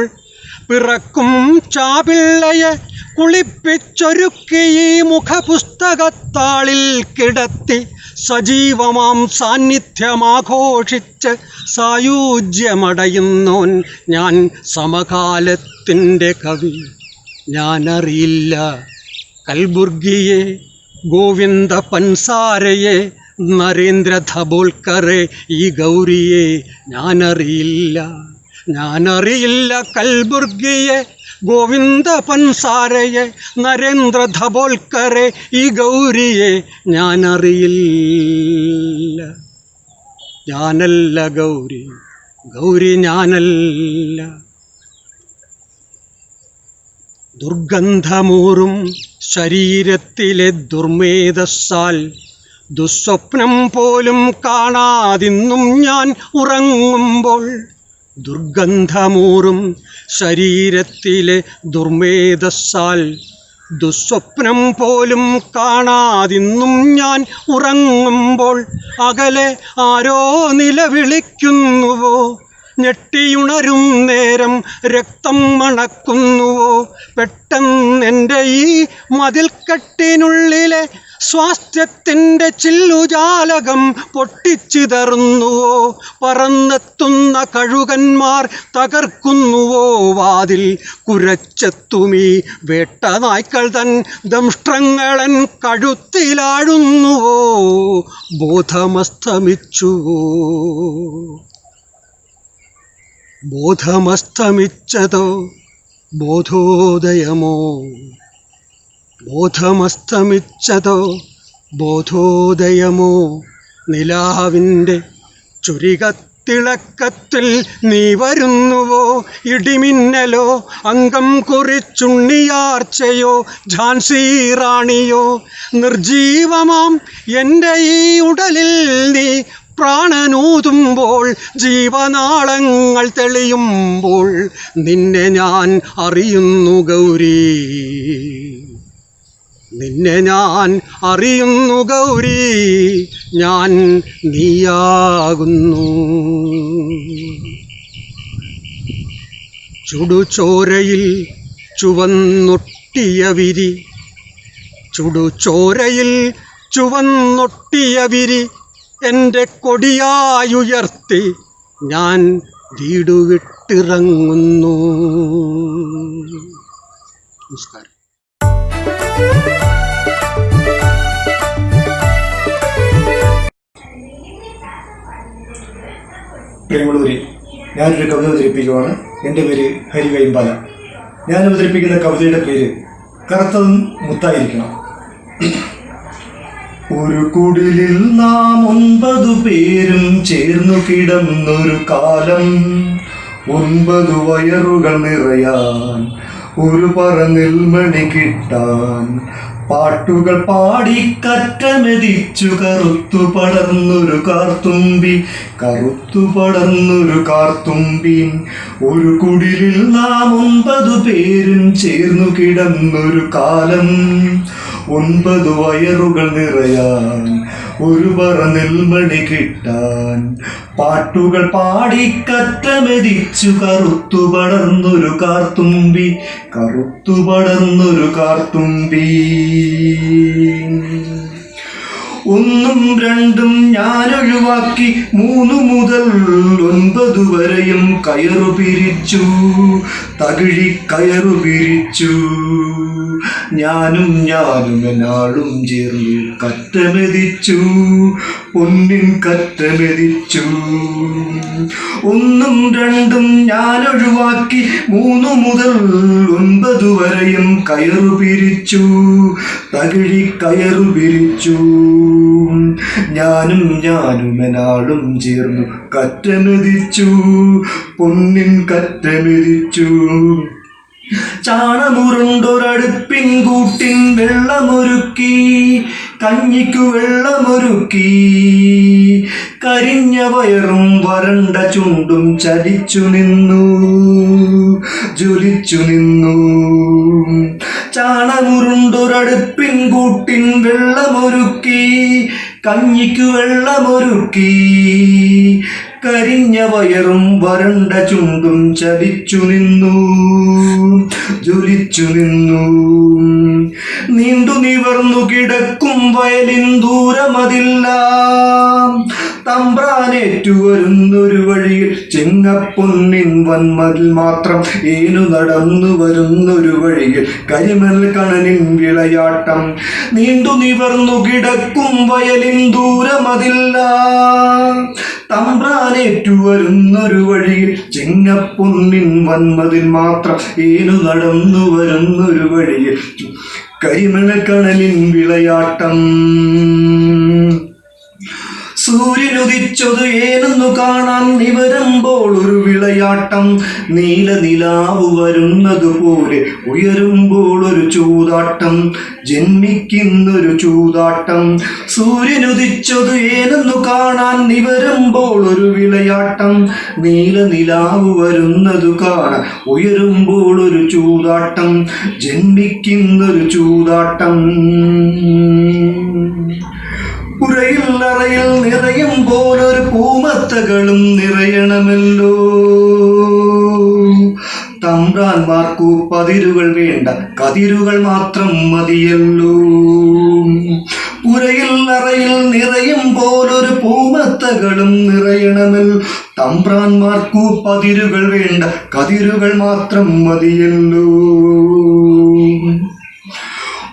പിറക്കും ചാപിള്ളയെ കുളിപ്പിച്ചൊരുക്കി ഈ മുഖപുസ്തകത്താളിൽ കിടത്തി സജീവമാം സാന്നിധ്യമാഘോഷിച്ച് സായൂജ്യമടയുന്നോൻ ഞാൻ സമകാലത്തിൻ്റെ കവി. ഞാനറിയില്ല കൽബുർഗിയെ, ഗോവിന്ദ പൻസാരയെ, നരേന്ദ്ര ധബോൾക്കറെ, ഈ ഗൗരിയെ ഞാനറിയില്ല. ഞാനറിയില്ല കൽബുർഗിയെ, ഗോവിന്ദ പൻസാരയെ, നരേന്ദ്ര ധബോൾക്കറെ, ഈ ഗൗരിയെ ഞാനറിയില്ല. ഞാനല്ല ഗൗരി, ഗൗരി ഞാനല്ല. ദുർഗന്ധമൂറും ശരീരത്തിലെ ദുർമേധസ്സാൽ ദുസ്വപ്നം പോലും കാണാതിന്നും ഞാൻ ഉറങ്ങുമ്പോൾ, ദുർഗന്ധമൂറും ശരീരത്തിലെ ദുർമേധസ്സാൽ ദുസ്വപ്നം പോലും കാണാതിന്നും ഞാൻ ഉറങ്ങുമ്പോൾ, അകലെ ആരോ നിലവിളിക്കുന്നുവോ, ഞെട്ടിയുണരും നേരം രക്തം മണക്കുന്നുവോ, പെട്ടെന്നെൻ്റെ ഈ മതിൽക്കെട്ടിനുള്ളിലെ സ്വാസ്ഥ്യത്തിൻ്റെ ചില്ലുജാലകം പൊട്ടിച്ചിതറുന്നുവോ, പറന്നെത്തുന്ന കഴുകന്മാർ തകർക്കുന്നുവോ വാതിൽ, കുരച്ചെത്തുമീ വേട്ടനായ്ക്കൾ തൻ ദംഷ്ട്രങ്ങളൻ കഴുത്തിലാഴുന്നുവോ, ബോധമസ്തമിച്ചുവോ, ബോധമസ്തമിച്ചതോ ബോധോദയമോ, ബോധമസ്തമിച്ചതോ ബോധോദയമോ, നിലാവിൻ്റെ ചുരികത്തിളക്കത്തിൽ നീ വരുന്നുവോ, ഇടിമിന്നലോ അംഗം കുറിച്ചുണ്ണിയാർച്ചയോ, ഝാൻസി റാണിയോ, നിർജീവമാം എൻ്റെ ഈ ഉടലിൽ നീ പ്രാണനൂതുമ്പോൾ, ജീവനാളങ്ങൾ തെളിയുമ്പോൾ, നിന്നെ ഞാൻ അറിയുന്നു ഗൗരി, നിന്നെ ഞാൻ അറിയുന്നു ഗൗരി, ഞാൻ നീയാകുന്നു. ചുടുചോരയിൽ ചുവന്നൊട്ടിയ വിരി, ചുടുചോരയിൽ ചുവന്നൊട്ടിയ വിരി എൻ്റെ കൊടിയായുയർത്തി ഞാൻ വീടുവിട്ടിറങ്ങുന്നു. നമസ്കാരം.
പ്രിയമുള്ളവരെ, ഞാനൊരു കവിത അവതരിപ്പിക്കുകയാണ്. എൻ്റെ പേര് ഹരി വൈമ്പാല. ഞാൻ അവതരിപ്പിക്കുന്ന കവിതയുടെ പേര് കറുത്തതും മുത്തായിരിക്കണം. ഒരു കുടിലിൽ നാം 9 പേരും ചേർന്നു കിടന്നൊരു കാലം, 9 വയറുകൾ നിറയാൻ, ഒരു പറ നെൽമണി കിട്ടാൻ, പാട്ടുകൾ പാടി കറ്റമെതിച്ചു കറുത്തു പടർന്നൊരു കാർത്തുമ്പി, കറുത്തു പടർന്നൊരു കാർത്തുമ്പി. ഒരു കുടിലിൽ നാം 9 പേരും ചേർന്നു കിടന്നൊരു കാലം, 9 വയറുകൾ നിറയാൻ, ഒരു പറ നെൽമണി കിട്ടാൻ, പാട്ടുകൾ പാടി കറ്റമെതിച്ചു കറുത്തു പടർന്നൊരു കാർത്തുമ്പി, കറുത്തു പടർന്നൊരു കാർത്തുമ്പി. 1ഉം 2ഉം ഞാനൊഴിവാക്കി 3 മുതൽ 9 വരെയും കയറു പിരിച്ചു, തകിഴി കയറു പിരിച്ചു. ഞാനും എന്നാളും ചേർന്നു കറ്റമെതിച്ചു, പൊന്നിൻ കറ്റമെതിച്ചു. 1ഉം 2ഉം ഞാനൊഴിവാക്കി 3 മുതൽ 9 വരെയും കയറു പിരിച്ചു, തകിഴി കയറു പിരിച്ചു. ഞാനും എന്നാളും ചേർന്നു കറ്റമെതിച്ചു, പൊന്നിൻ കറ്റമെതിച്ചു. ചാണമുരുണ്ടൊരടുപ്പിൻ കൂട്ടിൻ വെള്ളമൊരുക്കി, കഞ്ഞിക്കു വെള്ളമൊരുക്കി. കരിഞ്ഞ വയറും വരണ്ട ചുണ്ടും ചലിച്ചു നിന്നു, ജ്വലിച്ചു നിന്നു. ചാണമുരുണ്ടൊരടുപ്പിൻ കൂട്ടിൻ വെള്ളമൊരുക്കി, കഞ്ഞിക്കു വെള്ളമൊരുക്കി. കരിഞ്ഞ വയറും വരണ്ട ചുണ്ടും ചലിച്ചു നിന്നു, ജ്വലിച്ചു നിന്നു. നീണ്ടു നിവർന്നു കിടക്കും വയലിൻ ദൂരമതില്ലാം, തമ്പ്രാനേറ്റു വരുന്നൊരു വഴിയിൽ ചെങ്ങപ്പൊന്നിൻ വന്മതിൽ മാത്രം. ഏനു നടന്നു വരുന്നൊരു വഴിയിൽ കരിമൽ കണനിൻ വിളയാട്ടം. നീണ്ടു നിവർന്നു കിടക്കും വയലിൻ ദൂരമതില്ലാം, തമ്പ്രാനേറ്റു വരുന്നൊരു വഴിയിൽ ചെങ്ങപ്പൊന്നിൻ വന്മതിൽ മാത്രം. ഏനു നടന്നു വരുന്നൊരു വഴിയിൽ കരിമണക്കണലിൻ വിളയാട്ടം. സൂര്യനുദിച്ചത് ഏനെന്നു കാണാൻ നിവരുമ്പോൾ ഒരു വിളയാട്ടം. നീലനിലാവ് വരുന്നതുപോലെ ഉയരുമ്പോൾ ഒരു ചൂതാട്ടം, ജന്മിക്കുന്നൊരു ചൂതാട്ടം. സൂര്യനുദിച്ചത് ഏനെന്നു കാണാൻ നിവരുമ്പോൾ ഒരു വിളയാട്ടം. നീലനിലാവ് വരുന്നതു കാണാൻ ഉയരുമ്പോൾ ഒരു ചൂതാട്ടം, ജന്മിക്കുന്നൊരു ചൂതാട്ടം. ഉറയിൽ അറയിൽ നിറയും പോലൊരു പൂമത്തകളും നിറയണമല്ലോ. തമ്പ്രാന്മാർക്കു പതിരുകൾ വേണ്ട, കതിരുകൾ മാത്രം മതിയല്ലോ. പുരയിൽ അറയിൽ നിറയും പോലൊരു പൂമത്തകളും നിറയണമല്ലോ. തമ്പ്രാന്മാർക്കു പതിരുകൾ വേണ്ട, കതിരുകൾ മാത്രം മതിയല്ലോ.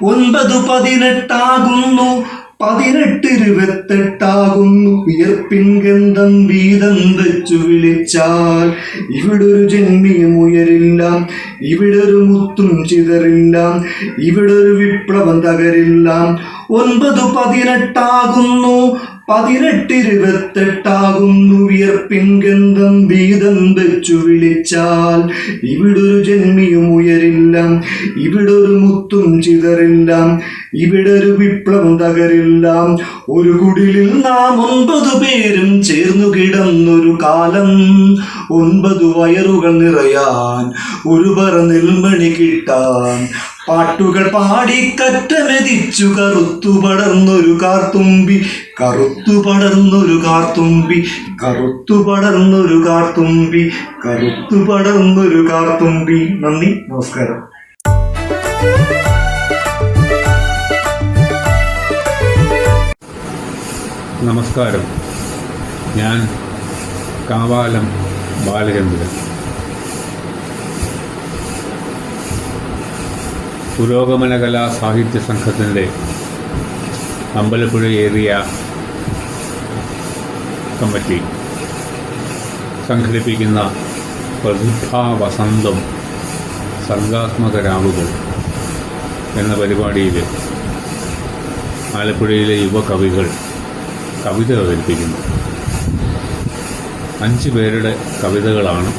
9 18 18 28 വിയർപ്പിൻ ഗന്ധം വീതം വെച്ചു വിളിച്ചാൽ ഇവിടൊരു ജന്മിയും ഉയരില്ല, ഇവിടൊരു മുത്തും ചിതറില്ല, ഇവിടൊരു വിപ്ലവം തകരില്ല. 9 18 18 28 വിയർപ്പിൻ ഗന്ധം വീതം വെച്ചു വിളിച്ചാൽ ഇവിടൊരു ജന്മിയും ഉയരില്ല, ഇവിടൊരു മുത്തും ചിതറില്ല, ഇവിടൊരു വിപ്ലവം തകരില്ല. ഒരു കുടിലിൽ നാം 9 പേരും ചേർന്നു കിടന്നൊരു കാലം. 9 വയറുകൾ നിറയാൻ, ഒരു പറ നെൽമണി കിട്ടാൻ. പാട്ടുകൾ പാടി കറ്റമെതിച്ചു കറുത്തു പടർന്നൊരു കാർത്തുമ്പി, കറുത്തു പടർന്നൊരു കാർത്തുമ്പി, കറുത്തു പടർന്നൊരു കാർത്തുമ്പി, കറുത്തു പടർന്നൊരു കാർത്തുമ്പി. നന്ദി, നമസ്കാരം.
നമസ്കാരം. ഞാൻ കാവാലം ബാലചന്ദ്രൻ. പുരോഗമന കലാ സാഹിത്യ സംഘത്തിൻ്റെ അമ്പലപ്പുഴ ഏരിയ കമ്മിറ്റി സംഘടിപ്പിക്കുന്ന പ്രതിഭാ വസന്തം സർഗാത്മക രാവുകൾ എന്ന പരിപാടിയിൽ ആലപ്പുഴയിലെ യുവകവികൾ കവിത അവതരിപ്പിക്കുന്നു. 5 പേരുടെ കവിതകളാണ്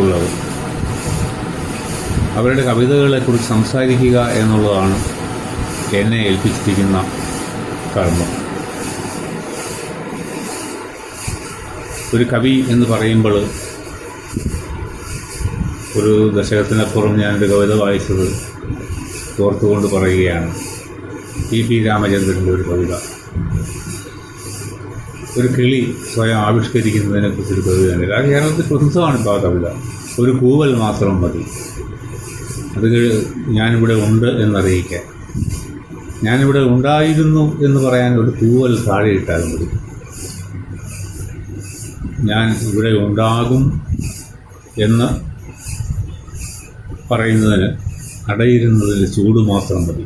ഉള്ളത്. അവരുടെ കവിതകളെക്കുറിച്ച് സംസാരിക്കുക എന്നുള്ളതാണ് എന്നെ ഏൽപ്പിച്ചിരിക്കുന്ന കർമ്മം. ഒരു കവി എന്ന് പറയുമ്പോൾ ഒരു ദശകത്തിനപ്പുറം ഞാനൊരു കവിത വായിച്ചത് ഓർത്തുകൊണ്ട് പറയുകയാണ്. പി രാമചന്ദ്രൻ്റെ ഒരു കവിത, ഒരു കിളി സ്വയം ആവിഷ്കരിക്കുന്നതിനെ കുറിച്ചൊരു കവിതയാണ്. കേരളത്തിൽ പ്രസിദ്ധമാണ് ഇപ്പോൾ ആ കവിത. ഒരു കൂവൽ മാത്രം മതി, അത് ഞാനിവിടെ ഉണ്ട് എന്നറിയിക്കാൻ. ഞാനിവിടെ ഉണ്ടായിരുന്നു എന്ന് പറയാൻ ഒരു കൂവൽ താഴെ ഇട്ടാൽ മതി. ഞാൻ ഇവിടെ ഉണ്ടാകും എന്ന് പറയുന്നതിന് അടയിരുന്നതിൽ ചൂട് മാത്രം മതി.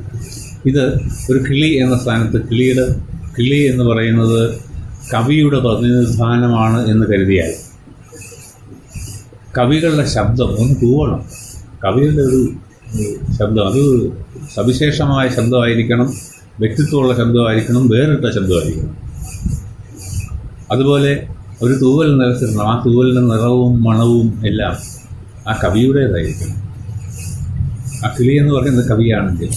ഇത് ഒരു കിളി എന്ന സ്ഥാനത്ത് കിളി എന്ന് പറയുന്നത് കവിയുടെ പ്രതിനിധാനമാണ് എന്ന് കരുതിയാൽ കവികളുടെ ശബ്ദം ഒന്ന് കൂവണം. കവിയുടെ ഒരു ശബ്ദം അത് സവിശേഷമായ ശബ്ദമായിരിക്കണം, വ്യക്തിത്വമുള്ള ശബ്ദമായിരിക്കണം, വേറിട്ട ശബ്ദമായിരിക്കണം. അതുപോലെ ഒരു തൂവൽ നിലച്ചിരണം. ആ തൂവലിൻ്റെ നിറവും മണവും എല്ലാം ആ കവിയുടേതായിരിക്കണം. ആ കിളി എന്ന് പറയുന്നത് കവിയാണെങ്കിൽ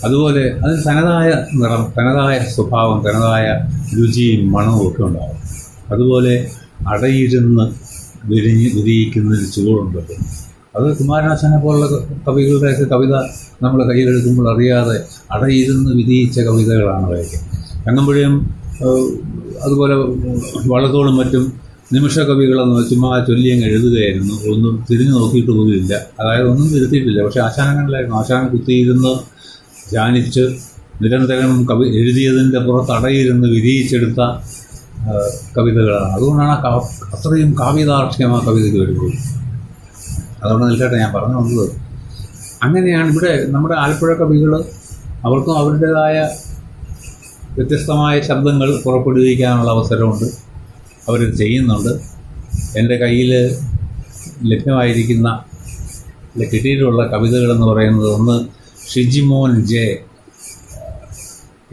അതുപോലെ അതിന് തനതായ നിറം, തനതായ സ്വഭാവം, തനതായ രുചിയും മണവും ഒക്കെ ഉണ്ടാകും. അതുപോലെ അടയിരുന്ന് വിരിയിക്കുന്നതിൽ ചൂടുണ്ടല്ലോ. അത് കുമാരനാശാനെ പോലുള്ള കവികളുടെയൊക്കെ കവിത നമ്മൾ കയ്യിലെടുക്കുമ്പോൾ അറിയാതെ അടയിരുന്ന് വിരിയിച്ച കവിതകളാണ് അവയൊക്കെ. ചങ്ങമ്പുഴയും അതുപോലെ വള്ളത്തോളും മറ്റും നിമിഷ കവികളെന്ന് ചുമ്മാ ചൊല്ലിയങ്ങ് എഴുതുകയായിരുന്നു. ഒന്നും തിരിഞ്ഞു നോക്കിയിട്ട് പോലുമില്ല, അതായത് ഒന്നും തിരുത്തിയിട്ടില്ല. പക്ഷേ ആശാനങ്ങളിലായിരുന്നു. ആശാനം കുത്തിയിരുന്ന് ധ്യാനിച്ച് നിരന്തരം എഴുതിയതിൻ്റെ പുറത്ത് അടയിരുന്ന് വിരിയിച്ചെടുത്ത കവിതകളാണ്. അതുകൊണ്ടാണ് അത്രയും കാവ്യദാർഢ്യം ആ കവിതയ്ക്ക് വരുന്നത്. അതുകൊണ്ട് നിൽക്കട്ടെ, ഞാൻ പറഞ്ഞു വന്നത് അങ്ങനെയാണ്. ഇവിടെ നമ്മുടെ ആലപ്പുഴ കവികൾ അവർക്കും അവരുടേതായ വ്യത്യസ്തമായ ശബ്ദങ്ങൾ പുറപ്പെടുവിക്കാനുള്ള അവസരമുണ്ട്, അവരിത് ചെയ്യുന്നുണ്ട്. എൻ്റെ കയ്യിൽ ലഭ്യമായിരിക്കുന്ന കിട്ടിയിട്ടുള്ള കവിതകളെന്ന് പറയുന്നത് ഒന്ന് ഷിജിമോൻ ജെ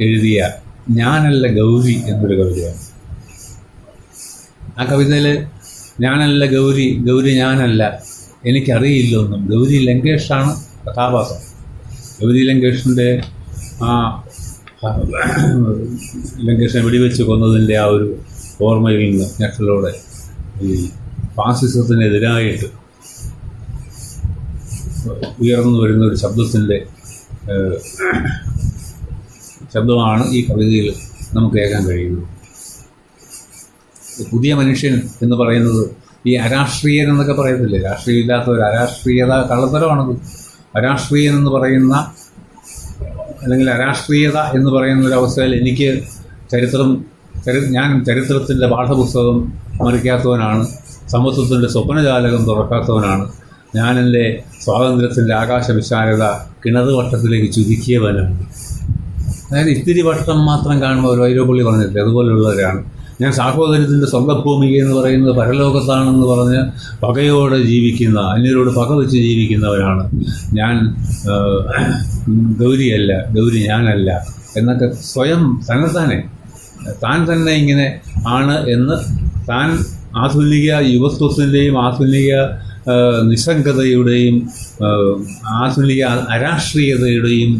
എഴുതിയ ഞാനല്ല ഗൗരി എന്നൊരു കവിതയാണ്. ആ കവിതയിൽ ഞാനല്ല ഗൗരി, ഗൗരി ഞാനല്ല, എനിക്കറിയില്ലൊന്നും. ഗൗരി ലങ്കേഷാണ് കഥാപാത്രം. ഗൗരി ലങ്കേഷിൻ്റെ ആ ലങ്കേഷിനെ വെടിവെച്ച് കൊന്നതിൻ്റെ ആ ഒരു ഓർമ്മയിൽ നിന്ന് ഞെട്ടലോടെ ഈ ഫാസിസത്തിനെതിരായിട്ട് ഉയർന്നു വരുന്ന ഒരു ശബ്ദമാണ് ഈ കവിതയിൽ നമുക്ക് കേൾക്കാൻ കഴിയുന്നത്. പുതിയ മനുഷ്യൻ എന്ന് പറയുന്നത് ഈ അരാഷ്ട്രീയൻ എന്നൊക്കെ പറയത്തില്ലേ, രാഷ്ട്രീയമില്ലാത്ത ഒരു അരാഷ്ട്രീയത കള്ളത്തരമാണത്. അരാഷ്ട്രീയൻ എന്ന് പറയുന്ന അല്ലെങ്കിൽ അരാഷ്ട്രീയത എന്ന് പറയുന്ന ഒരു അവസ്ഥയിൽ എനിക്ക് ഞാൻ ചരിത്രത്തിൻ്റെ പാഠപുസ്തകം മറിക്കാത്തവനാണ്, സമത്വത്തിൻ്റെ സ്വപ്നജാലകം തുറക്കാത്തവനാണ്, ഞാൻ എൻ്റെ സ്വാതന്ത്ര്യത്തിൻ്റെ ആകാശവിശാലത കിണറ് വട്ടത്തിലേക്ക് ചുരുക്കിയവനാണ്. അതായത് ഇത്തിരി വട്ടം മാത്രം കാണുമ്പോൾ ഒരു വൈരോപ്പള്ളി പറഞ്ഞിട്ടില്ല, അതുപോലുള്ളവരാണ്. ഞാൻ സാഹോദര്യത്തിൻ്റെ സ്വർഗ്ഗഭൂമിക എന്ന് പറയുന്നത് പരലോകത്താണെന്ന് പറഞ്ഞ് പകയോടെ ജീവിക്കുന്ന, അന്യരോട് പക വെച്ച് ജീവിക്കുന്നവരാണ്. ഞാൻ ഗൗരിയല്ല, ഗൗരി ഞാനല്ല എന്നൊക്കെ സ്വയം താൻ തന്നെ ഇങ്ങനെ ആണ് എന്ന് താൻ ആധുനിക യുവത്വത്തിൻ്റെയും ആധുനിക നിസ്സംഗതയുടെയും ആധുനിക അരാഷ്ട്രീയതയുടെയും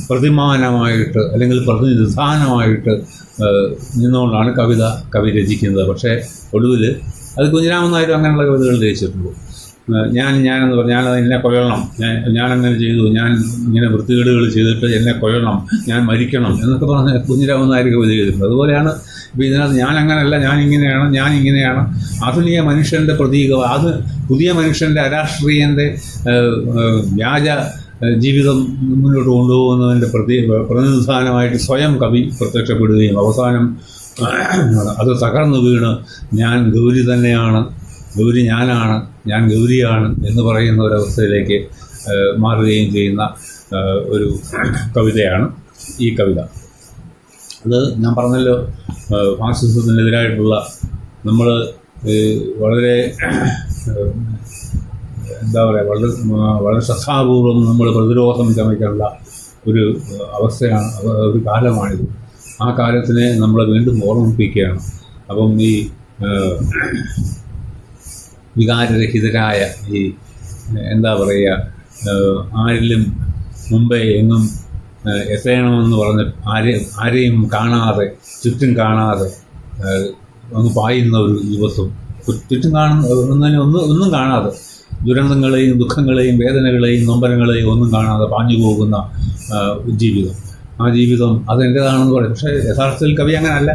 പ്രതിമാനമായിട്ട് അല്ലെങ്കിൽ പ്രതിനിധാനമായിട്ട് നിന്നുകൊണ്ടാണ് കവി രചിക്കുന്നത്. പക്ഷേ ഒടുവിൽ അത് കുഞ്ഞിരാമൻ നായരും അങ്ങനെയുള്ള കവിതകൾ രചിച്ചിട്ടുള്ളൂ. ഞാനെന്ന് പറഞ്ഞാൽ ഞാനത് എന്നെ കൊല്ലണം, ഞാനങ്ങനെ ചെയ്തു, ഞാൻ ഇങ്ങനെ വൃത്തികേടുകൾ ചെയ്തിട്ട് എന്നെ കൊല്ലണം, ഞാൻ മരിക്കണം എന്നൊക്കെ പറഞ്ഞ് കുഞ്ഞിരാമൻ നായർ കവിത ചെയ്തിട്ടുണ്ട്. അതുപോലെയാണ് ഇപ്പോൾ ഇതിനകത്ത് ഞാനങ്ങനെയല്ല, ഞാനിങ്ങനെയാണ് ആധുനിക മനുഷ്യൻ്റെ പ്രതീകം, അത് പുതിയ മനുഷ്യൻ്റെ അരാഷ്ട്രീയൻ്റെ വ്യാജ ജീവിതം മുന്നോട്ട് കൊണ്ടുപോകുന്നതിൻ്റെ പ്രതിനിധാനമായിട്ട് സ്വയം കവി പ്രത്യക്ഷപ്പെടുകയും അവസാനം അത് തകർന്നു വീണ് ഞാൻ ഗൗരി തന്നെയാണ്, ഗൗരി ഞാനാണ്, ഞാൻ ഗൗരിയാണ് എന്ന് പറയുന്ന ഒരവസ്ഥയിലേക്ക് മാറുകയും ചെയ്യുന്ന ഒരു കവിതയാണ് ഈ കവിത. അത് ഞാൻ പറഞ്ഞല്ലോ, ഫാസിസത്തിനെതിരായിട്ടുള്ള നമ്മൾ വളരെ എന്താ പറയുക, വളരെ ശ്രദ്ധാപൂർവം നമ്മൾ പ്രതിരോധം ചമയ്ക്കാനുള്ള ഒരു അവസ്ഥയാണ്, ഒരു കാലമാണിത്. ആ കാലത്തിനെ നമ്മൾ വീണ്ടും ഓർമ്മിപ്പിക്കുകയാണ്. അപ്പം ഈ വികാരരഹിതരായ ഈ എന്താ പറയുക, ആരിലും മുമ്പേ എങ്ങും എത്തണമെന്ന് പറഞ്ഞ് ആരെയും കാണാതെ, ചുറ്റും കാണാതെ അങ്ങ് പായുന്ന ഒരു യുവത്വം, ചുറ്റും ഒന്നും കാണാതെ ദുരന്തങ്ങളെയും ദുഃഖങ്ങളെയും വേദനകളെയും നൊമ്പരങ്ങളെയും ഒന്നും കാണാതെ പാഞ്ഞു പോകുന്ന ജീവിതം. ആ ജീവിതം അതെൻ്റേതാണെന്ന് പറയും. പക്ഷേ യഥാർത്ഥത്തിൽ കവി അങ്ങനല്ല.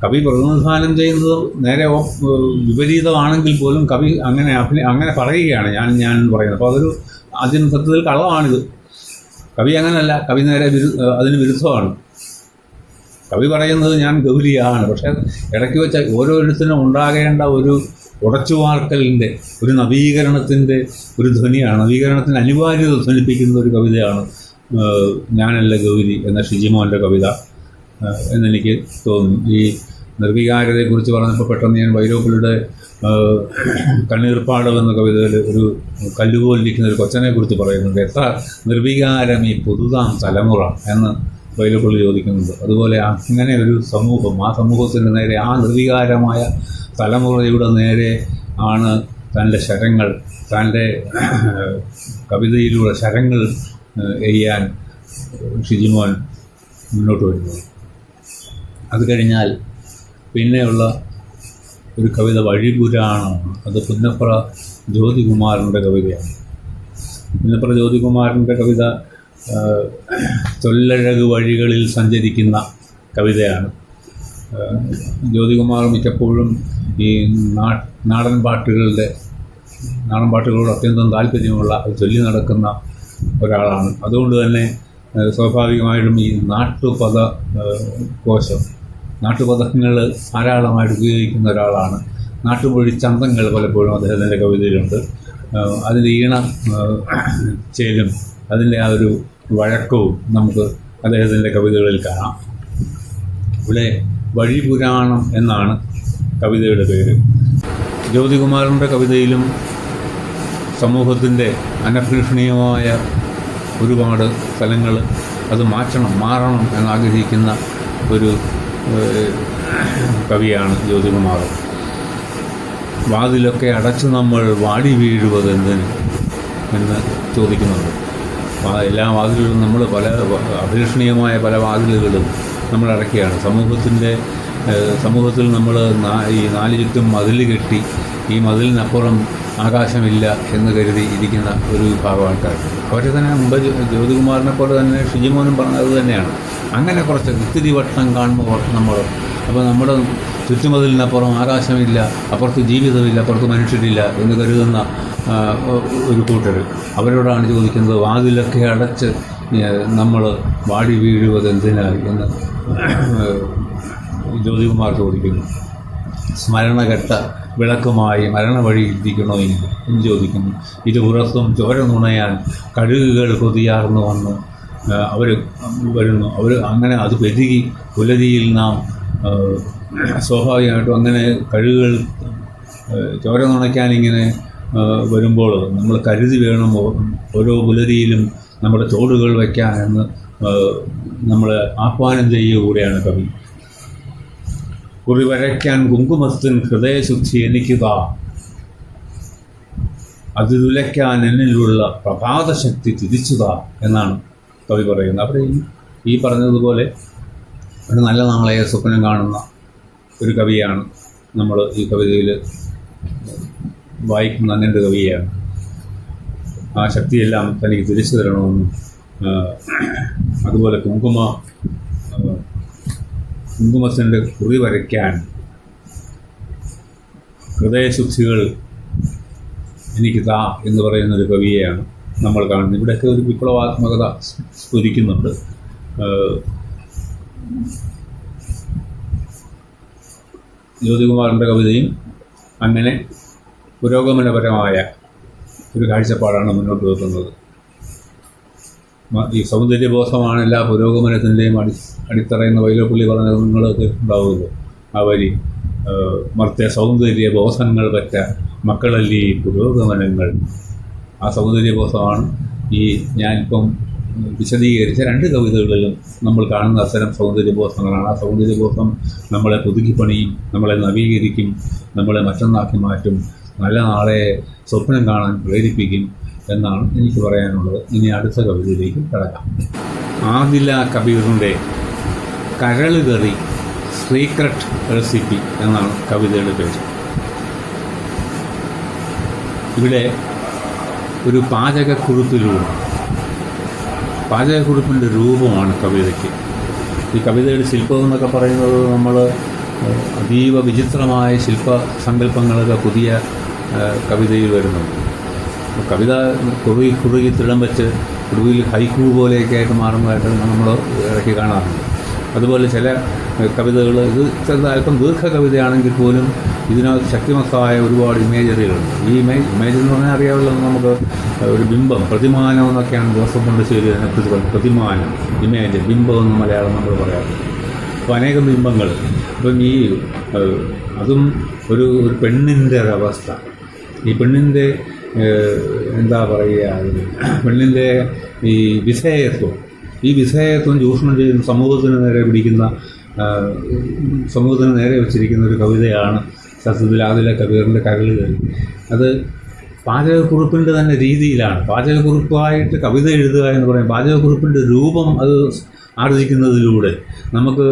കവി പ്രതിനിധാനം ചെയ്യുന്നത് നേരെ വിപരീതമാണെങ്കിൽ പോലും കവി അങ്ങനെ പറയുകയാണ് ഞാൻ പറയുന്നത്. അപ്പോൾ അതൊരു അതിന് സത്യത്തിൽ കളവാണിത്. കവി അങ്ങനല്ല. കവി നേരെ അതിന് വിരുദ്ധമാണ്. കവി പറയുന്നത് ഞാൻ ഗൗരിയാണ്. പക്ഷേ ഇടയ്ക്ക് വെച്ച ഓരോരുത്തരും ഉണ്ടാകേണ്ട ഒരു ഉടച്ചുവാർക്കലിൻ്റെ, ഒരു നവീകരണത്തിൻ്റെ ഒരു ധ്വനിയാണ്, നവീകരണത്തിന് അനിവാര്യത ധ്വനിപ്പിക്കുന്ന ഒരു കവിതയാണ് ഞാനല്ല ഗൗരി എന്ന ഷിജിമോൻ്റെ കവിത എന്നെനിക്ക് തോന്നുന്നു. ഈ നിർവികാരതയെക്കുറിച്ച് പറഞ്ഞപ്പോൾ പെട്ടെന്ന് ഞാൻ വൈലോപ്പിള്ളിയുടെ കണ്ണീർപ്പാടം എന്ന കവിതയിൽ ഒരു കല്ലുപോലിരിക്കുന്ന ഒരു കൊച്ചനെക്കുറിച്ച് പറയുന്നുണ്ട്. എത്ര നിർവികാരം ഈ പുതുതാം തലമുറ എന്ന് വൈലോപ്പിള്ളി ചോദിക്കുന്നുണ്ട്. അതുപോലെ അങ്ങനെ ഒരു സമൂഹം, ആ സമൂഹത്തിൻ്റെ നേരെ, ആ നിർവികാരമായ തലമുറയുടെ നേരെ ആണ് തൻ്റെ ശരങ്ങൾ, തൻ്റെ കവിതയിലൂടെ ശരങ്ങൾ എയ്യാൻ ഷിജിമോൻ മുന്നോട്ട് വരുന്നത്. അത് കഴിഞ്ഞാൽ പിന്നെയുള്ള ഒരു കവിത വഴിപുരാണമാണ്. അത് പുന്നപ്ര ജ്യോതികുമാരൻ്റെ കവിതയാണ്. പുന്നപ്ര ജ്യോതികുമാരൻ്റെ കവിത ചൊല്ലഴക് വഴികളിൽ സഞ്ചരിക്കുന്ന കവിതയാണ്. ജ്യോതികുമാർ മിക്കപ്പോഴും ഈ നാടൻ പാട്ടുകളോട് അത്യന്തം താല്പര്യമുള്ള, ചൊല്ലി നടക്കുന്ന ഒരാളാണ്. അതുകൊണ്ട് തന്നെ സ്വാഭാവികമായിട്ടും ഈ നാട്ടുപദങ്ങൾ ധാരാളമായിട്ട് ഉപയോഗിക്കുന്ന ഒരാളാണ്. നാട്ടുമൊഴി ചന്തങ്ങൾ പലപ്പോഴും അദ്ദേഹത്തിൻ്റെ കവിതയിലുണ്ട്. അതിൻ്റെ ചേലും അതിൻ്റെ ആ ഒരു വഴക്കവും നമുക്ക് അദ്ദേഹത്തിൻ്റെ കവിതകളിൽ കാണാം. ഇവിടെ വഴിപുരാണം എന്നാണ് കവിതയുടെ പേര്. ജ്യോതികുമാരൻ്റെ കവിതയിലും സമൂഹത്തിൻ്റെ അനഭീഷണീയമായ ഒരുപാട് സ്ഥലങ്ങൾ അത് മാറണം എന്നാഗ്രഹിക്കുന്ന ഒരു കവിയാണ് ജ്യോതികുമാർ. വാതിലൊക്കെ അടച്ചു നമ്മൾ വാടി വീഴുവതെന്തിന് എന്ന് ചോദിക്കുന്നുണ്ട്. എല്ലാ വാതിലുകളും നമ്മൾ അഭീഷണീയമായ പല വാതിലുകളും നമ്മൾ അടയ്ക്കുകയാണ്. സമൂഹത്തിൽ നമ്മൾ ഈ നാല് ചുറ്റും മതിൽ കെട്ടി ഈ മതിലിനപ്പുറം ആകാശമില്ല എന്ന് കരുതി ഇരിക്കുന്ന ഒരു വിഭാഗം ആൾക്കാർ. അവരെ തന്നെ മുമ്പ് ജ്യോതികുമാറിനെ പോലെ തന്നെ ഷിജിമോനും പറഞ്ഞത് തന്നെയാണ്. അങ്ങനെ കുറച്ച് ഇത്തിരി വട്ടം കാണുമ്പോൾ അപ്പോൾ നമ്മുടെ ചുറ്റുമതിലിനപ്പുറം ആകാശമില്ല, അപ്പുറത്ത് ജീവിതമില്ല, അപ്പുറത്ത് മനുഷ്യരില്ല എന്ന് കരുതുന്ന ഒരു കൂട്ടർ. അവരോടാണ് ചോദിക്കുന്നത്, വാതിലൊക്കെ അടച്ച് നമ്മൾ വാടി വീഴുവതെന്തിനായി എന്ന് ജ്യോതികുമാർ ചോദിക്കുന്നു. സ്മരണകെട്ട വിളക്കുമായി മരണവഴിയിരിക്കണോ എന്ന് ചോദിക്കുന്നു. ഇരുപുറത്തും ചോര നുണയാൻ കഴുകുകൾ കൊതിയാർന്നു വന്ന് അവർ വരുന്നു. അങ്ങനെ അത് പെരുകി പുലരിയിൽ നാം സ്വാഭാവികമായിട്ടും അങ്ങനെ കഴുകുകൾ ചോര നുണയ്ക്കാനിങ്ങനെ വരുമ്പോൾ നമ്മൾ കരുതി വേണം ഓരോ പുലരിയിലും നമ്മുടെ തോടുകൾ വയ്ക്കാൻ എന്ന് നമ്മൾ ആഹ്വാനം ചെയ്യുകൂടെയാണ് കവി. കുറി വരയ്ക്കാൻ കുങ്കുമത്തിൻ ഹൃദയശുദ്ധി എനിക്കുതാ, അത് തുലയ്ക്കാൻ എന്നിലുള്ള പ്രഭാതശക്തി തിരിച്ചുതാ എന്നാണ് കവി പറയുന്നത്. അവിടെ ഈ പറഞ്ഞതുപോലെ ഒരു നല്ല നാളെയെ സ്വപ്നം കാണുന്ന ഒരു കവിയാണ് നമ്മൾ ഈ കവിതയിൽ വായിക്കുന്ന അങ്ങനത്തെ കവിയാണ്. ആ ശക്തിയെല്ലാം തനിക്ക് തിരിച്ചു തരണമെന്നും അതുപോലെ കുങ്കുമത്തിൻ്റെ കുറി വരയ്ക്കാൻ ഹൃദയശുദ്ധികൾ എനിക്ക് താ എന്ന് പറയുന്നൊരു കവിയെയാണ് നമ്മൾ കാണുന്നത്. ഇവിടെയൊക്കെ ഒരു വിപ്ലവാത്മകത സ്ഫുരിക്കുന്നുണ്ട്. ജ്യോതികുമാറിൻ്റെ കവിതയും അങ്ങനെ പുരോഗമനപരമായ ഒരു കാഴ്ചപ്പാടാണ് മുന്നോട്ട് വെക്കുന്നത്. ഈ സൗന്ദര്യബോധമാണ് എല്ലാ പുരോഗമനത്തിൻ്റെയും അടിത്തറയെന്ന് വൈലോപ്പിള്ളി പറഞ്ഞത് നിങ്ങൾക്ക് ഉണ്ടാവുമല്ലോ. ആ വരി മർത്ത സൗന്ദര്യബോധങ്ങൾ പറ്റ മക്കളല്ലേ പുരോഗമനങ്ങൾ. ആ സൗന്ദര്യബോധമാണ് ഈ ഞാനിപ്പം വിശദീകരിച്ച രണ്ട് കവിതകളിലും നമ്മൾ കാണുന്ന അത്തരം സൗന്ദര്യബോധങ്ങളാണ്. ആ സൗന്ദര്യബോധം നമ്മളെ പുതുക്കിപ്പണിയും, നമ്മളെ നവീകരിക്കും, നമ്മളെ മറ്റൊന്നാക്കി മാറ്റും, നല്ല നാളെ സ്വപ്നം കാണാൻ പ്രേരിപ്പിക്കും എന്നാണ് എനിക്ക് പറയാനുള്ളത്. ഇനി അടുത്ത കവിതയിലേക്ക് കടക്കാം. ആദില കബീറിൻ്റെ കരളുകറി സീക്രട്ട് റെസിപ്പി എന്നാണ് കവിതയുടെ പേര്. ഇവിടെ ഒരു പാചകക്കുറിപ്പിൻ്റെ രൂപമാണ് കവിതയ്ക്ക്. ഈ കവിതയുടെ ശില്പം എന്നൊക്കെ പറയുന്നത് നമ്മൾ അതീവ വിചിത്രമായ ശില്പസങ്കല്പങ്ങളൊക്കെ പുതിയ കവിതയിൽ വരുന്നുണ്ട്. കവിത കുറുകി തിടം വെച്ച് ഒടുവിൽ ഹൈക്കൂ പോലെയൊക്കെ ആയിട്ട് മാറുന്നതായിട്ട് നമ്മൾ ഇടയ്ക്ക് കാണാറുണ്ട്. അതുപോലെ ചില കവിതകൾ, ഇത് അല്പം ദീർഘ കവിതയാണെങ്കിൽ പോലും ഇതിനകത്ത് ശക്തിമത്തായ ഒരുപാട് ഇമേജറികളുണ്ട്. ഈ ഇമേജ് എന്ന് പറഞ്ഞാൽ അറിയാമല്ലോ നമുക്ക്, ഒരു ബിംബം, പ്രതിമാനം എന്നൊക്കെയാണ് ജോസഫ് മുണ്ടശ്ശേരി അതിനെക്കുറിച്ച് പറയുന്നത്. പ്രതിമാനം, ഇമേജ്, ബിംബം എന്ന് മലയാളം നമ്മൾ പറയാറുണ്ട്. അപ്പോൾ അനേകം ബിംബങ്ങൾ. അപ്പം അതും ഒരു പെണ്ണിൻ്റെ ഒരവസ്ഥ, ഈ പെണ്ണിൻ്റെ എന്താ പറയുക, പെണ്ണിൻ്റെ ഈ വിധേയത്വം ചൂഷണം ചെയ്ത് സമൂഹത്തിന് നേരെ വച്ചിരിക്കുന്ന ഒരു കവിതയാണ് സത്യത്തിൽ ആദില കബീറിൻ്റെ കരളുകൾ. അത് പാചകക്കുറിപ്പിൻ്റെ തന്നെ രീതിയിലാണ്. പാചകക്കുറിപ്പായിട്ട് കവിത എഴുതുക എന്ന് പറയും. പാചകക്കുറിപ്പിൻ്റെ രൂപം അത് ആർജിക്കുന്നതിലൂടെ നമുക്ക്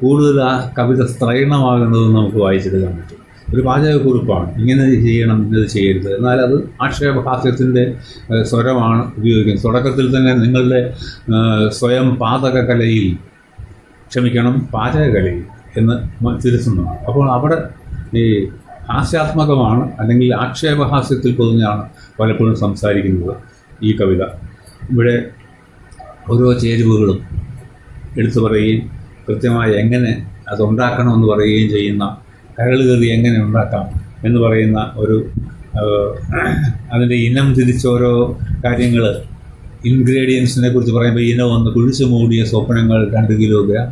കൂടുതൽ ആ കവിത സ്ത്രൈണമാകുന്നത് നമുക്ക് വായിച്ചെടുക്കാൻ പറ്റും. ഒരു പാചകക്കുറിപ്പാണ്, ഇങ്ങനെ ചെയ്യണം, ഇന്നത് ചെയ്യരുത്, എന്നാൽ അത് ആക്ഷേപഹാസ്യത്തിൻ്റെ സ്വരമാണ് ഉപയോഗിക്കുന്നത്. തുടക്കത്തിൽ തന്നെ നിങ്ങളുടെ സ്വയം പാചകകലയിൽ എന്ന് തിരുത്തുന്നു. അപ്പോൾ അവിടെ ഈ ഹാസ്യാത്മകമാണ്, അല്ലെങ്കിൽ ആക്ഷേപഹാസ്യത്തിൽ പൊതിഞ്ഞാണ് പലപ്പോഴും സംസാരിക്കുന്നത് ഈ കവിത. ഇവിടെ ഓരോ ചേരുവകളും എടുത്തു പറയുകയും കൃത്യമായി എങ്ങനെ അതുണ്ടാക്കണമെന്ന് പറയുകയും ചെയ്യുന്ന, കരളുകറി എങ്ങനെ ഉണ്ടാക്കാം എന്ന് പറയുന്ന ഒരു അതിൻ്റെ ഇനം തിരിച്ചോരോ കാര്യങ്ങൾ, ഇൻഗ്രീഡിയൻസിനെ കുറിച്ച് പറയുമ്പോൾ ഇനം ഒന്ന്, കുഴിച്ചു മൂടിയ സ്വപ്നങ്ങൾ 2 കിലോഗ്രാം,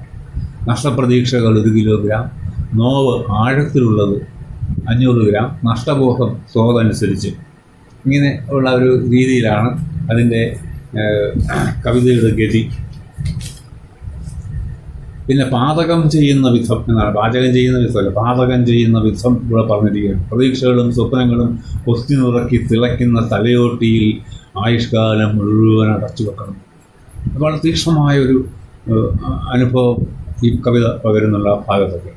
നഷ്ടപ്രതീക്ഷകൾ 1 കിലോഗ്രാം, നോവ് ആഴത്തിലുള്ളത് 500 ഗ്രാം, നഷ്ടബോധം തോതനുസരിച്ച്, ഇങ്ങനെ ഉള്ള ഒരു രീതിയിലാണ് അതിൻ്റെ കവിതയുടെ ഗതി. പിന്നെ പാചകം ചെയ്യുന്ന വിധം എന്നാണ്, പാചകം ചെയ്യുന്ന വിധമല്ല, പാചകം ചെയ്യുന്ന വിധം ഇവിടെ പറഞ്ഞിരിക്കുകയാണ്. പ്രതീക്ഷകളും സ്വപ്നങ്ങളും ഒത്തി നുറക്കി തിളയ്ക്കുന്ന തലയോട്ടിയിൽ ആയുഷ്കാലം മുഴുവൻ അടച്ചു വെക്കണം. വളരെ തീക്ഷ്ണമായൊരു അനുഭവം ഈ കവിത പകരുന്നുള്ള ഭാഗത്തൊക്കെ.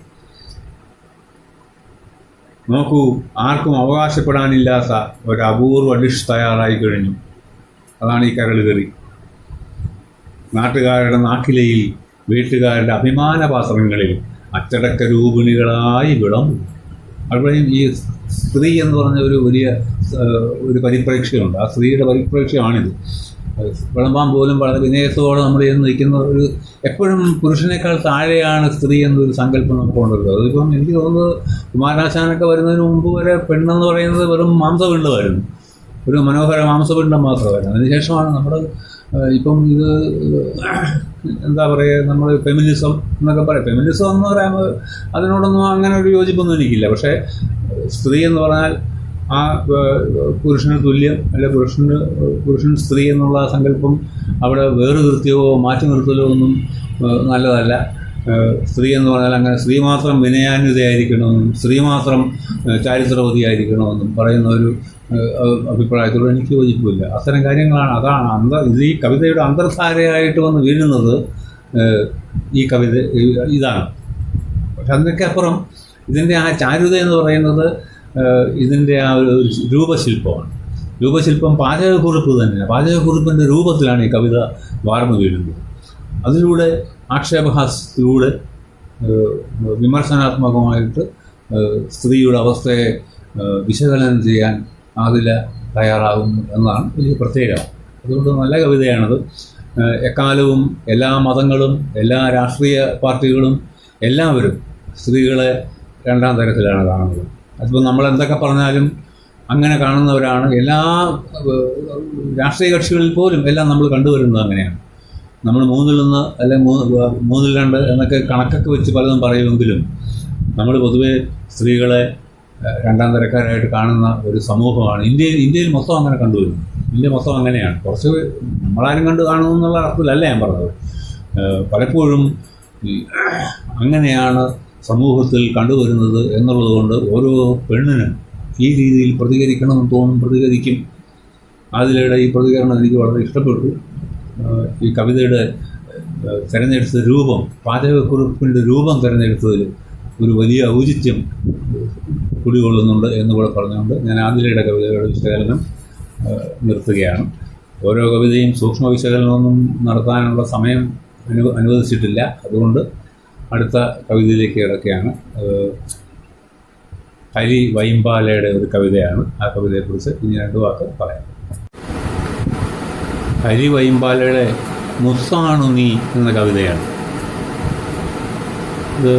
നോക്കൂ, ആർക്കും അവകാശപ്പെടാനില്ലാത്ത ഒരു അപൂർവ ഡിഷ് തയ്യാറായി കഴിഞ്ഞു. അതാണ് ഈ കരളുകറി. നാട്ടുകാരുടെ നാക്കിലയിൽ, വീട്ടുകാരുടെ അഭിമാനപാത്രങ്ങളിൽ അച്ചടക്ക രൂപിണികളായി വിളമ്പും. അവിടെയും ഈ സ്ത്രീ എന്ന് പറഞ്ഞ ഒരു വലിയ ഒരു പരിപ്രേക്ഷ്യമുണ്ട്. ആ സ്ത്രീയുടെ പരിപ്രേക്ഷ്യമാണിത്. വിളമ്പാൻ പോലും വളരെ വിനയത്തോടെ നമ്മൾ ചെന്ന് നിൽക്കുന്ന ഒരു, എപ്പോഴും പുരുഷനേക്കാൾ താഴെയാണ് സ്ത്രീ എന്നൊരു സങ്കല്പം നമുക്ക് കൊണ്ടുവരുന്നത്. അതിപ്പം എനിക്ക് തോന്നുന്നത് കുമാരാശാനൊക്കെ വരുന്നതിന് മുമ്പ് വരെ പെണ്ണെന്ന് പറയുന്നത് വെറും മാംസപിണ്ഡമായിരുന്നു, ഒരു മനോഹര മാംസപിണ്ഡം മാത്രമായിരുന്നു. അതിനുശേഷമാണ് നമ്മുടെ ഇപ്പം ഇത് എന്താ പറയുക, നമ്മൾ ഫെമിനിസം എന്നൊക്കെ പറയും. ഫെമിനിസം എന്ന് പറയുമ്പോൾ അതിനോടൊന്നും അങ്ങനെ ഒരു യോജിപ്പൊന്നും എനിക്കില്ല. പക്ഷേ സ്ത്രീ എന്ന് പറഞ്ഞാൽ ആ പുരുഷന് തുല്യം, അല്ലെ പുരുഷൻ സ്ത്രീ എന്നുള്ള സങ്കല്പം അവിടെ വേറുകൃത്യമോ മാറ്റി നിർത്തലോ ഒന്നും നല്ലതല്ല. സ്ത്രീ എന്ന് പറഞ്ഞാൽ അങ്ങനെ സ്ത്രീ മാത്രം വിനയാന്വിതയായിരിക്കണമെന്നും സ്ത്രീ മാത്രം ചാരിത്രവതിയായിരിക്കണമെന്നും പറയുന്ന ഒരു അഭിപ്രായത്തോട് എനിക്ക് യോജിപ്പില്ല. അത്തരം കാര്യങ്ങളാണ്, അതാണ് ഇത് ഈ കവിതയുടെ അന്തർധാരയായിട്ട് വന്ന് വീഴുന്നത് ഈ കവിത ഇതാണ്. പക്ഷെ അതിനൊക്കെ അപ്പുറം ഇതിൻ്റെ ആ ചാരുത എന്ന് പറയുന്നത് ഇതിൻ്റെ ആ ഒരു രൂപശില്പമാണ്. രൂപശില്പം പാചകക്കുറിപ്പ് തന്നെയാണ്. പാചകക്കുറിപ്പിൻ്റെ രൂപത്തിലാണ് ഈ കവിത വാർന്നു വീഴുന്നത്. അതിലൂടെ ആക്ഷേപഹാസ്യത്തിലൂടെ വിമർശനാത്മകമായിട്ട് സ്ത്രീയുടെ അവസ്ഥയെ വിശകലനം ചെയ്യാൻ ആദില തയ്യാറാകുന്നു എന്നതാണ് വലിയ പ്രത്യേകത. അതുകൊണ്ട് നല്ല കവിതയാണത്. എക്കാലവും എല്ലാ മതങ്ങളും എല്ലാ രാഷ്ട്രീയ പാർട്ടികളും എല്ലാവരും സ്ത്രീകളെ 2ാം തരത്തിലാണ് കാണുന്നത്. അതിപ്പോൾ നമ്മളെന്തൊക്കെ പറഞ്ഞാലും അങ്ങനെ കാണുന്നവരാണ്. എല്ലാ രാഷ്ട്രീയ കക്ഷികളിൽ പോലും എല്ലാം നമ്മൾ കണ്ടുവരുന്നത് അങ്ങനെയാണ്. നമ്മൾ 3-1 അല്ലെങ്കിൽ 3-2 എന്നൊക്കെ കണക്കൊക്കെ വെച്ച് പലതും പറയുമെങ്കിലും നമ്മൾ പൊതുവെ സ്ത്രീകളെ 2ാം തരക്കാരായിട്ട് കാണുന്ന ഒരു സമൂഹമാണ്. ഇന്ത്യയിൽ മൊത്തം അങ്ങനെ കണ്ടുവരുന്നു. ഇന്ത്യ മൊത്തം അങ്ങനെയാണ്. കുറച്ച് നമ്മളാരും കണ്ടു കാണുന്നു എന്നുള്ള അർത്ഥത്തിലല്ല ഞാൻ പറഞ്ഞത്. പലപ്പോഴും അങ്ങനെയാണ് സമൂഹത്തിൽ കണ്ടുവരുന്നത് എന്നുള്ളതുകൊണ്ട് ഓരോ പെണ്ണിനും ഈ രീതിയിൽ പ്രതികരിക്കണമെന്ന് തോന്നും, പ്രതികരിക്കും. അതിലൂടെ ഈ പ്രതികരണം എനിക്ക് വളരെ ഇഷ്ടപ്പെട്ടു. ഈ കവിതയുടെ തിരഞ്ഞെടുത്ത രൂപം, പാചകക്കുറിപ്പിൻ്റെ രൂപം തിരഞ്ഞെടുത്തതിൽ ഒരു വലിയ ഔചിത്യം കുടികൊള്ളുന്നുണ്ട് എന്നുകൂടെ പറഞ്ഞുകൊണ്ട് ഞാൻ ആതിരയുടെ കവിതയുടെ വിശകലനം നിർത്തുകയാണ്. ഓരോ കവിതയും സൂക്ഷ്മ വിശകലനമൊന്നും നടത്താനുള്ള സമയം അനുവദിച്ചിട്ടില്ല. അതുകൊണ്ട് അടുത്ത കവിതയിലേക്ക് കിടക്കുകയാണ്. ഹരി വൈമ്പാലയുടെ ഒരു കവിതയാണ്. ആ കവിതയെക്കുറിച്ച് ഇനി 2 വാക്ക് പറയാം. ഹരി വൈമ്പാലയുടെ മുത്താണു നീ എന്ന കവിതയാണ് ഇത്.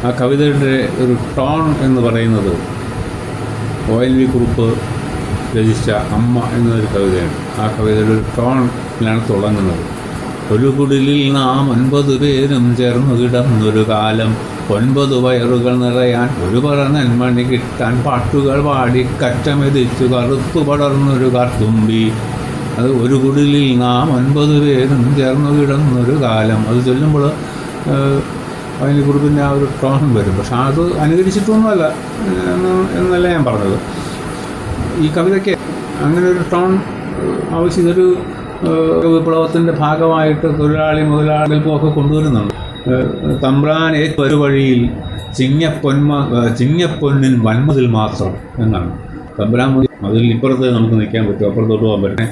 ആ കവിതയുടെ ഒരു ടോൺ എന്ന് പറയുന്നത് ONV കുറുപ്പ് രചിച്ച അമ്മ എന്നൊരു കവിതയാണ്. ആ കവിതയുടെ ഒരു ടോണിലാണ് തുടങ്ങുന്നത്. ഒരു കുടിലിൽ നാം 9 പേരും ചേർന്നു കിടന്നൊരു കാലം, 9 വയറുകൾ നിറയാൻ ഒരു പറ നെന്മണി കിട്ടാൻ, പാട്ടുകൾ പാടി കറ്റമെതിച്ചു കറുത്തു പടർന്നൊരു കാർത്തുമ്പി. അത് ഒരു കുടിലിൽ നാം 9 പേരും ചേർന്നു കിടന്നൊരു കാലം. അത് ചൊല്ലുമ്പോൾ അതിന് കുറിപ്പിൻ്റെ ആ ഒരു ടോൺ വരും. പക്ഷെ അത് അനുകരിച്ചിട്ടൊന്നുമല്ല എന്നല്ല ഞാൻ പറഞ്ഞത്. ഈ കവിതയ്ക്ക് അങ്ങനെ ഒരു ടോൺ ആവശ്യം. ഇതൊരു വിപ്ലവത്തിൻ്റെ ഭാഗമായിട്ട് തൊഴിലാളി മുതലാളികൾക്കുമൊക്കെ കൊണ്ടുവരുന്നുണ്ട്. തമ്പ്രാനെ ഒരു വഴിയിൽ ചിങ്ങപ്പൊന്നിൻ വന്മതിൽ മാത്രം എന്നാണ്. തമ്പ്രാൻ അതിൽ ഇപ്പുറത്ത് നമുക്ക് നിൽക്കാൻ പറ്റും, അപ്പുറത്തോട്ട് പോകാൻ പറ്റും.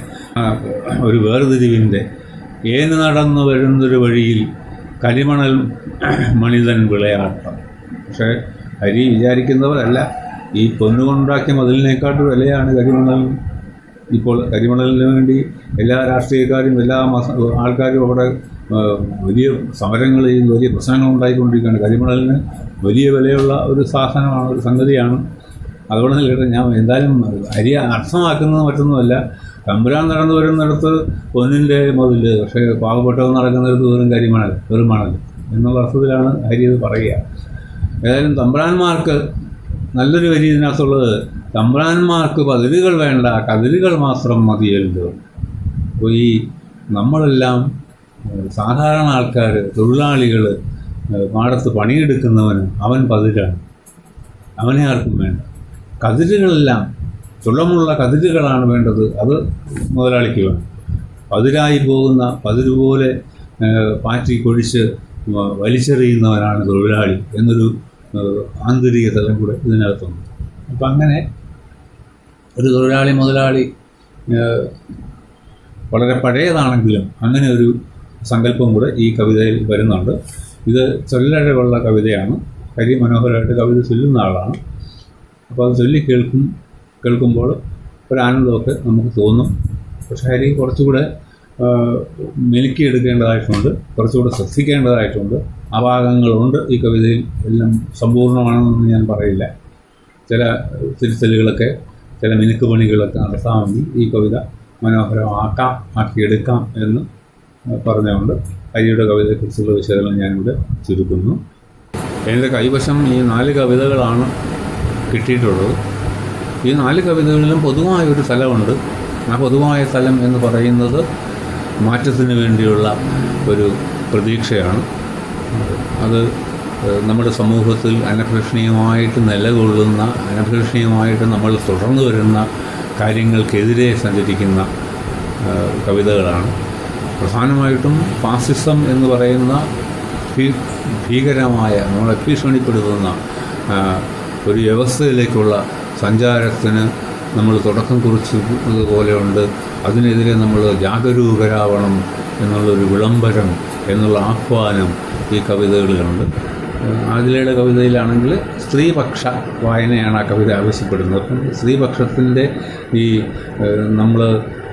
ഒരു വേർതിരിവിൻ്റെ ഏന് നടന്നു വരുന്നൊരു വഴിയിൽ കരിമണൽ മണിതൻ വിളയാട്ടം. പക്ഷേ ഹരി വിചാരിക്കുന്നവരല്ല, ഈ പൊന്നുകൊണ്ടാക്കിയ മതിലിനേക്കാട്ട് വിലയാണ് കരിമണൽ. ഇപ്പോൾ കരിമണലിന് വേണ്ടി എല്ലാ രാഷ്ട്രീയക്കാരും എല്ലാ ആൾക്കാരും അവിടെ വലിയ സമരങ്ങൾ ചെയ്ത് വലിയ പ്രശ്നങ്ങൾ ഉണ്ടായിക്കൊണ്ടിരിക്കുകയാണ്. കരിമണലിന് വലിയ വിലയുള്ള ഒരു സാധനമാണ്, ഒരു സംഗതിയാണ്. അതുകൊണ്ട് കേട്ടോ ഞാൻ എന്തായാലും ഹരി അർത്ഥമാക്കുന്നത് മറ്റൊന്നുമല്ല. തമ്പുരാൻ നടന്നു വരുന്നിടത്ത് പൊന്നിൻ്റെ മതിൽ, പക്ഷേ പാവപ്പെട്ടവർ നടക്കുന്നിടത്ത് വെറും മണൽ എന്നുള്ള അർത്ഥത്തിലാണ് ഹരി ഇത് പറയുക. ഏതായാലും തമ്പുരാന്മാർക്ക് നല്ലൊരു വരി ഇതിനകത്തുള്ളത്, തമ്പുരാന്മാർക്ക് പതിരുകൾ വേണ്ട, കതിരുകൾ മാത്രം മതിയല്ലോ. അപ്പോൾ ഈ നമ്മളെല്ലാം സാധാരണ ആൾക്കാർ, തൊഴിലാളികൾ, പാടത്ത് പണിയെടുക്കുന്നവന് അവൻ പതിരാണ്, അവനെ ആർക്കും വേണ്ട. കതിരുകളെല്ലാം ചുളമുള്ള കതിരുകളാണ് വേണ്ടത്, അത് മുതലാളിക്ക് വേണം. പതിരായി പോകുന്ന പതിരുപോലെ പാറ്റി കൊഴിച്ച് വലിച്ചെറിയുന്നവനാണ് തൊഴിലാളി എന്നൊരു ആന്തരിക തലം കൂടെ ഇതിനകത്തുണ്ട്. അപ്പം അങ്ങനെ ഒരു തൊഴിലാളി മുതലാളി വളരെ പഴയതാണെങ്കിലും അങ്ങനെ ഒരു സങ്കല്പം കൂടെ ഈ കവിതയിൽ വരുന്നുണ്ട്. ഇത് ചൊല്ലഴകുള്ള കവിതയാണ്. ഹരി മനോഹരമായിട്ട് കവിത ചൊല്ലുന്ന ആളാണ്. അപ്പോൾ അത് ചൊല്ലി കേൾക്കുമ്പോൾ ഒരാനന്ദമൊക്കെ നമുക്ക് തോന്നും. പക്ഷേ ഹരി കുറച്ചുകൂടെ മെലുക്കിയെടുക്കേണ്ടതായിട്ടുണ്ട്, കുറച്ചുകൂടെ ശ്രദ്ധിക്കേണ്ടതായിട്ടുണ്ട്. അപാകങ്ങളുണ്ട് ഈ കവിതയിൽ. എല്ലാം സമ്പൂർണ്ണമാണെന്നൊന്നും ഞാൻ പറയില്ല. ചില തിരുത്തലുകളൊക്കെ, ചില മിനുക്ക് പണികളൊക്കെ നടത്താമെങ്കിൽ ഈ കവിത ആക്കിയെടുക്കാം എന്ന് പറഞ്ഞുകൊണ്ട് ഹരിയുടെ കവിതയെക്കുറിച്ചുള്ള വിശകലനം ഞാനിവിടെ ചുരുക്കുന്നു. എൻ്റെ കൈവശം ഈ 4 കവിതകളാണ് കിട്ടിയിട്ടുള്ളത്. ഈ 4 കവിതകളിലും പൊതുവായൊരു സ്ഥലമുണ്ട്. ആ പൊതുവായ സ്ഥലം എന്ന് പറയുന്നത് മാറ്റത്തിന് വേണ്ടിയുള്ള ഒരു പ്രതീക്ഷയാണ്. അത് നമ്മുടെ സമൂഹത്തിൽ അനഭിലഷണീയമായിട്ട് നിലകൊള്ളുന്ന, അനഭിലഷണീയമായിട്ട് നമ്മൾ തുടർന്നു വരുന്ന കാര്യങ്ങൾക്കെതിരെ സഞ്ചരിക്കുന്ന കവിതകളാണ്. പ്രധാനമായിട്ടും ഫാസിസം എന്ന് പറയുന്ന ഭീകരമായ, നമ്മളെ ഭീഷണിപ്പെടുത്തുന്ന ഒരു വ്യവസ്ഥയിലേക്കുള്ള സഞ്ചാരത്തിന് നമ്മൾ തുടക്കം കുറിച്ചതുപോലെയുണ്ട്. അതിനെതിരെ നമ്മൾ ജാഗരൂകരാവണം എന്നുള്ളൊരു വിളംബരം, എന്നുള്ള ആഹ്വാനം ഈ കവിതകളിലുണ്ട്. ആതിലയുടെ കവിതയിലാണെങ്കിൽ സ്ത്രീപക്ഷ വായനയാണ് ആ കവിത ആവശ്യപ്പെടുന്നത്. അപ്പം സ്ത്രീപക്ഷത്തിൻ്റെ ഈ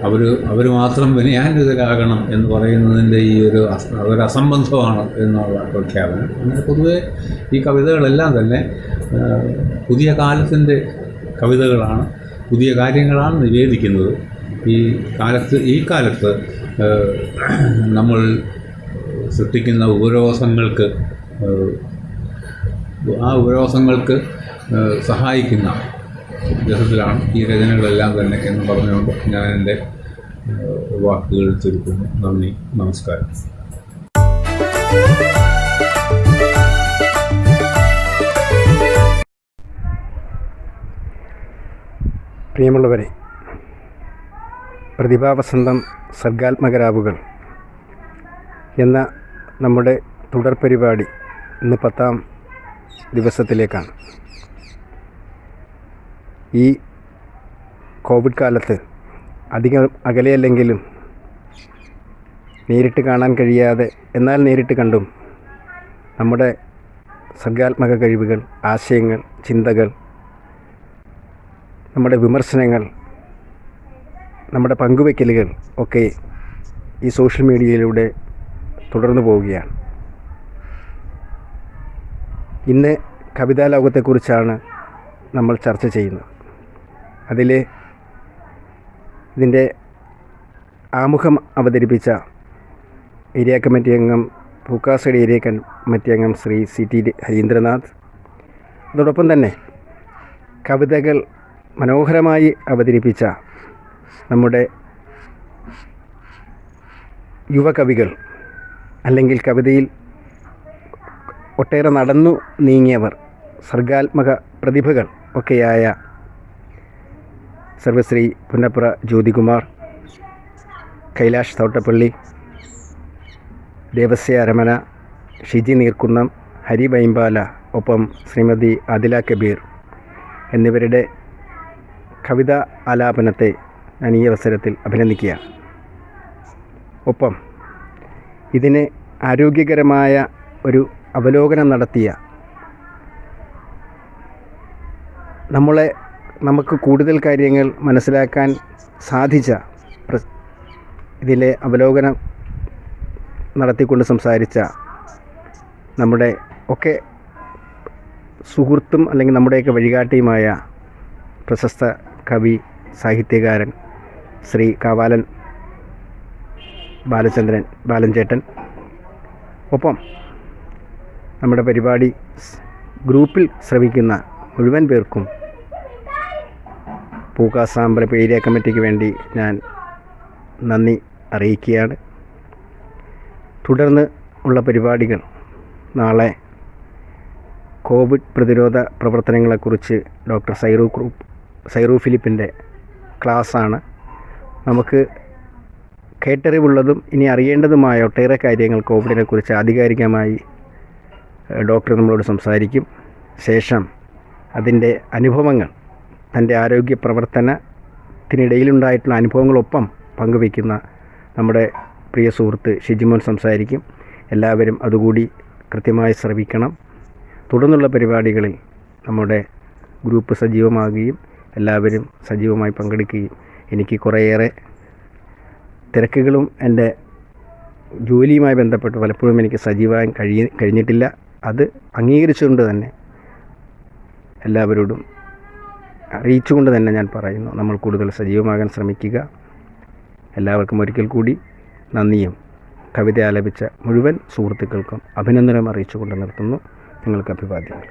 അവർ മാത്രം വിനയാന്വിതരാകണം എന്ന് പറയുന്നതിൻ്റെ ഈ ഒരു അസംബന്ധമാണ് എന്നുള്ള പ്രഖ്യാപനം. അങ്ങനെ പൊതുവെ ഈ കവിതകളെല്ലാം തന്നെ പുതിയ കാലത്തിൻ്റെ കവിതകളാണ്, പുതിയ കാര്യങ്ങളാണ് നിവേദിക്കുന്നത്. ഈ കാലത്ത് നമ്മൾ സൃഷ്ടിക്കുന്ന ഉപരോധങ്ങൾക്ക്, ആ ഉപരോധങ്ങൾക്ക് സഹായിക്കുന്ന വിധത്തിലാണ് ഈ രചനകളെല്ലാം തന്നെ എന്ന് പറഞ്ഞുകൊണ്ട് ഞാൻ എൻ്റെ വാക്കുകൾ ചുരുക്കുന്നു. നന്ദി, നമസ്കാരം.
പ്രിയമുള്ളവരെ, പ്രതിഭാവസന്തം സർഗാത്മകരാവുകൾ എന്ന നമ്മുടെ തുടർ പരിപാടി ഇന്ന് 10ാം ദിവസത്തിലേക്കാണ്. ഈ കോവിഡ് കാലത്ത് അധികം അകലെയല്ലെങ്കിലും നേരിട്ട് കാണാൻ കഴിയാതെ എന്നാൽ നേരിട്ട് കണ്ടും നമ്മുടെ സർഗാത്മക കഴിവുകൾ, ആശയങ്ങൾ, ചിന്തകൾ, നമ്മുടെ വിമർശനങ്ങൾ, നമ്മുടെ പങ്കുവയ്ക്കലുകൾ ഒക്കെ ഈ സോഷ്യൽ മീഡിയയിലൂടെ തുടർന്നു പോവുകയാണ്. ഇന്ന് കവിതാ ലോകത്തെക്കുറിച്ചാണ് നമ്മൾ ചർച്ച ചെയ്യുന്നത്. അതിൽ ഇതിൻ്റെ ആമുഖം അവതരിപ്പിച്ച ഏരിയ കമ്മിറ്റി അംഗം, പൂക്കാസയുടെ ഏരിയ കമ്മിറ്റി അംഗം ശ്രീ CT ഹരീന്ദ്രനാഥ്, അതോടൊപ്പം തന്നെ കവിതകൾ മനോഹരമായി അവതരിപ്പിച്ച നമ്മുടെ യുവകവികൾ, അല്ലെങ്കിൽ കവിതയിൽ ഒട്ടേറെ നടന്നു നീങ്ങിയവർ, സർഗാത്മക പ്രതിഭകൾ ഒക്കെയായ സർവശ്രീ പുന്നപ്ര ജ്യോതികുമാർ, കൈലാഷ് തോട്ടപ്പള്ളി, ദേവസ്യ അരമന, ഷിജി നീർക്കുന്നം, ഹരി വൈമ്പാല, ഒപ്പം ശ്രീമതി ആദില കബീർ എന്നിവരുടെ കവിതാ ആലാപനത്തെ ഞാൻ ഈ അവസരത്തിൽ അഭിനന്ദിക്കുകയാണ്. ഒപ്പം ഇതിന് ആരോഗ്യകരമായ ഒരു അവലോകനം നടത്തിയ, നമുക്ക് കൂടുതൽ കാര്യങ്ങൾ മനസ്സിലാക്കാൻ സാധിച്ച, ഇതിലെ അവലോകനം നടത്തിക്കൊണ്ട് സംസാരിച്ച നമ്മുടെ ഒക്കെ സുഹൃത്തും അല്ലെങ്കിൽ നമ്മുടെയൊക്കെ വഴികാട്ടിയുമായ പ്രശസ്ത കവി, സാഹിത്യകാരൻ ശ്രീ കാവാലൻ ബാലൻചേട്ടൻ, ഒപ്പം നമ്മുടെ പരിപാടി ഗ്രൂപ്പിൽ ശ്രമിക്കുന്ന മുഴുവൻ പേർക്കും പൂക്കാസാമ്പല ഏരിയ കമ്മിറ്റിക്ക് വേണ്ടി ഞാൻ നന്ദി അറിയിക്കുകയാണ്. തുടർന്ന് ഉള്ള പരിപാടികൾ നാളെ കോവിഡ് പ്രതിരോധ പ്രവർത്തനങ്ങളെക്കുറിച്ച് ഡോക്ടർ സൈറു ഫിലിപ്പിൻ്റെ ക്ലാസ്സാണ്. നമുക്ക് കേട്ടറിവുള്ളതും ഇനി അറിയേണ്ടതുമായ ഒട്ടേറെ കാര്യങ്ങൾ കോവിഡിനെക്കുറിച്ച് ആധികാരികമായി ഡോക്ടർ നമ്മളോട് സംസാരിക്കും. ശേഷം അതിൻ്റെ അനുഭവങ്ങൾ, തൻ്റെ ആരോഗ്യ പ്രവർത്തനത്തിനിടയിലുണ്ടായിട്ടുള്ള അനുഭവങ്ങളൊപ്പം പങ്കുവയ്ക്കുന്ന നമ്മുടെ പ്രിയ സുഹൃത്ത് ഷിജിമോൻ സംസാരിക്കും. എല്ലാവരും അതുകൂടി കൃത്യമായി ശ്രവിക്കണം. തുടർന്നുള്ള പരിപാടികളിൽ നമ്മുടെ ഗ്രൂപ്പ് സജീവമാകുകയും എല്ലാവരും സജീവമായി പങ്കെടുക്കുകയും, എനിക്ക് കുറേയേറെ തിരക്കുകളും എൻ്റെ ജോലിയുമായി ബന്ധപ്പെട്ട് പലപ്പോഴും എനിക്ക് സജീവമാകാൻ കഴിഞ്ഞിട്ടില്ല. അത് അംഗീകരിച്ചുകൊണ്ട് തന്നെ എല്ലാവരോടും അറിയിച്ചുകൊണ്ട് തന്നെ ഞാൻ പറയുന്നു, നമ്മൾ കൂടുതൽ സജീവമാകാൻ ശ്രമിക്കുക. എല്ലാവർക്കും ഒരിക്കൽ കൂടി നന്ദിയും കവിത ആലപിച്ച മുഴുവൻ സുഹൃത്തുക്കൾക്കും അഭിനന്ദനം അറിയിച്ചുകൊണ്ട് നിർത്തുന്നു. നിങ്ങൾക്ക് അഭിവാദ്യങ്ങൾ.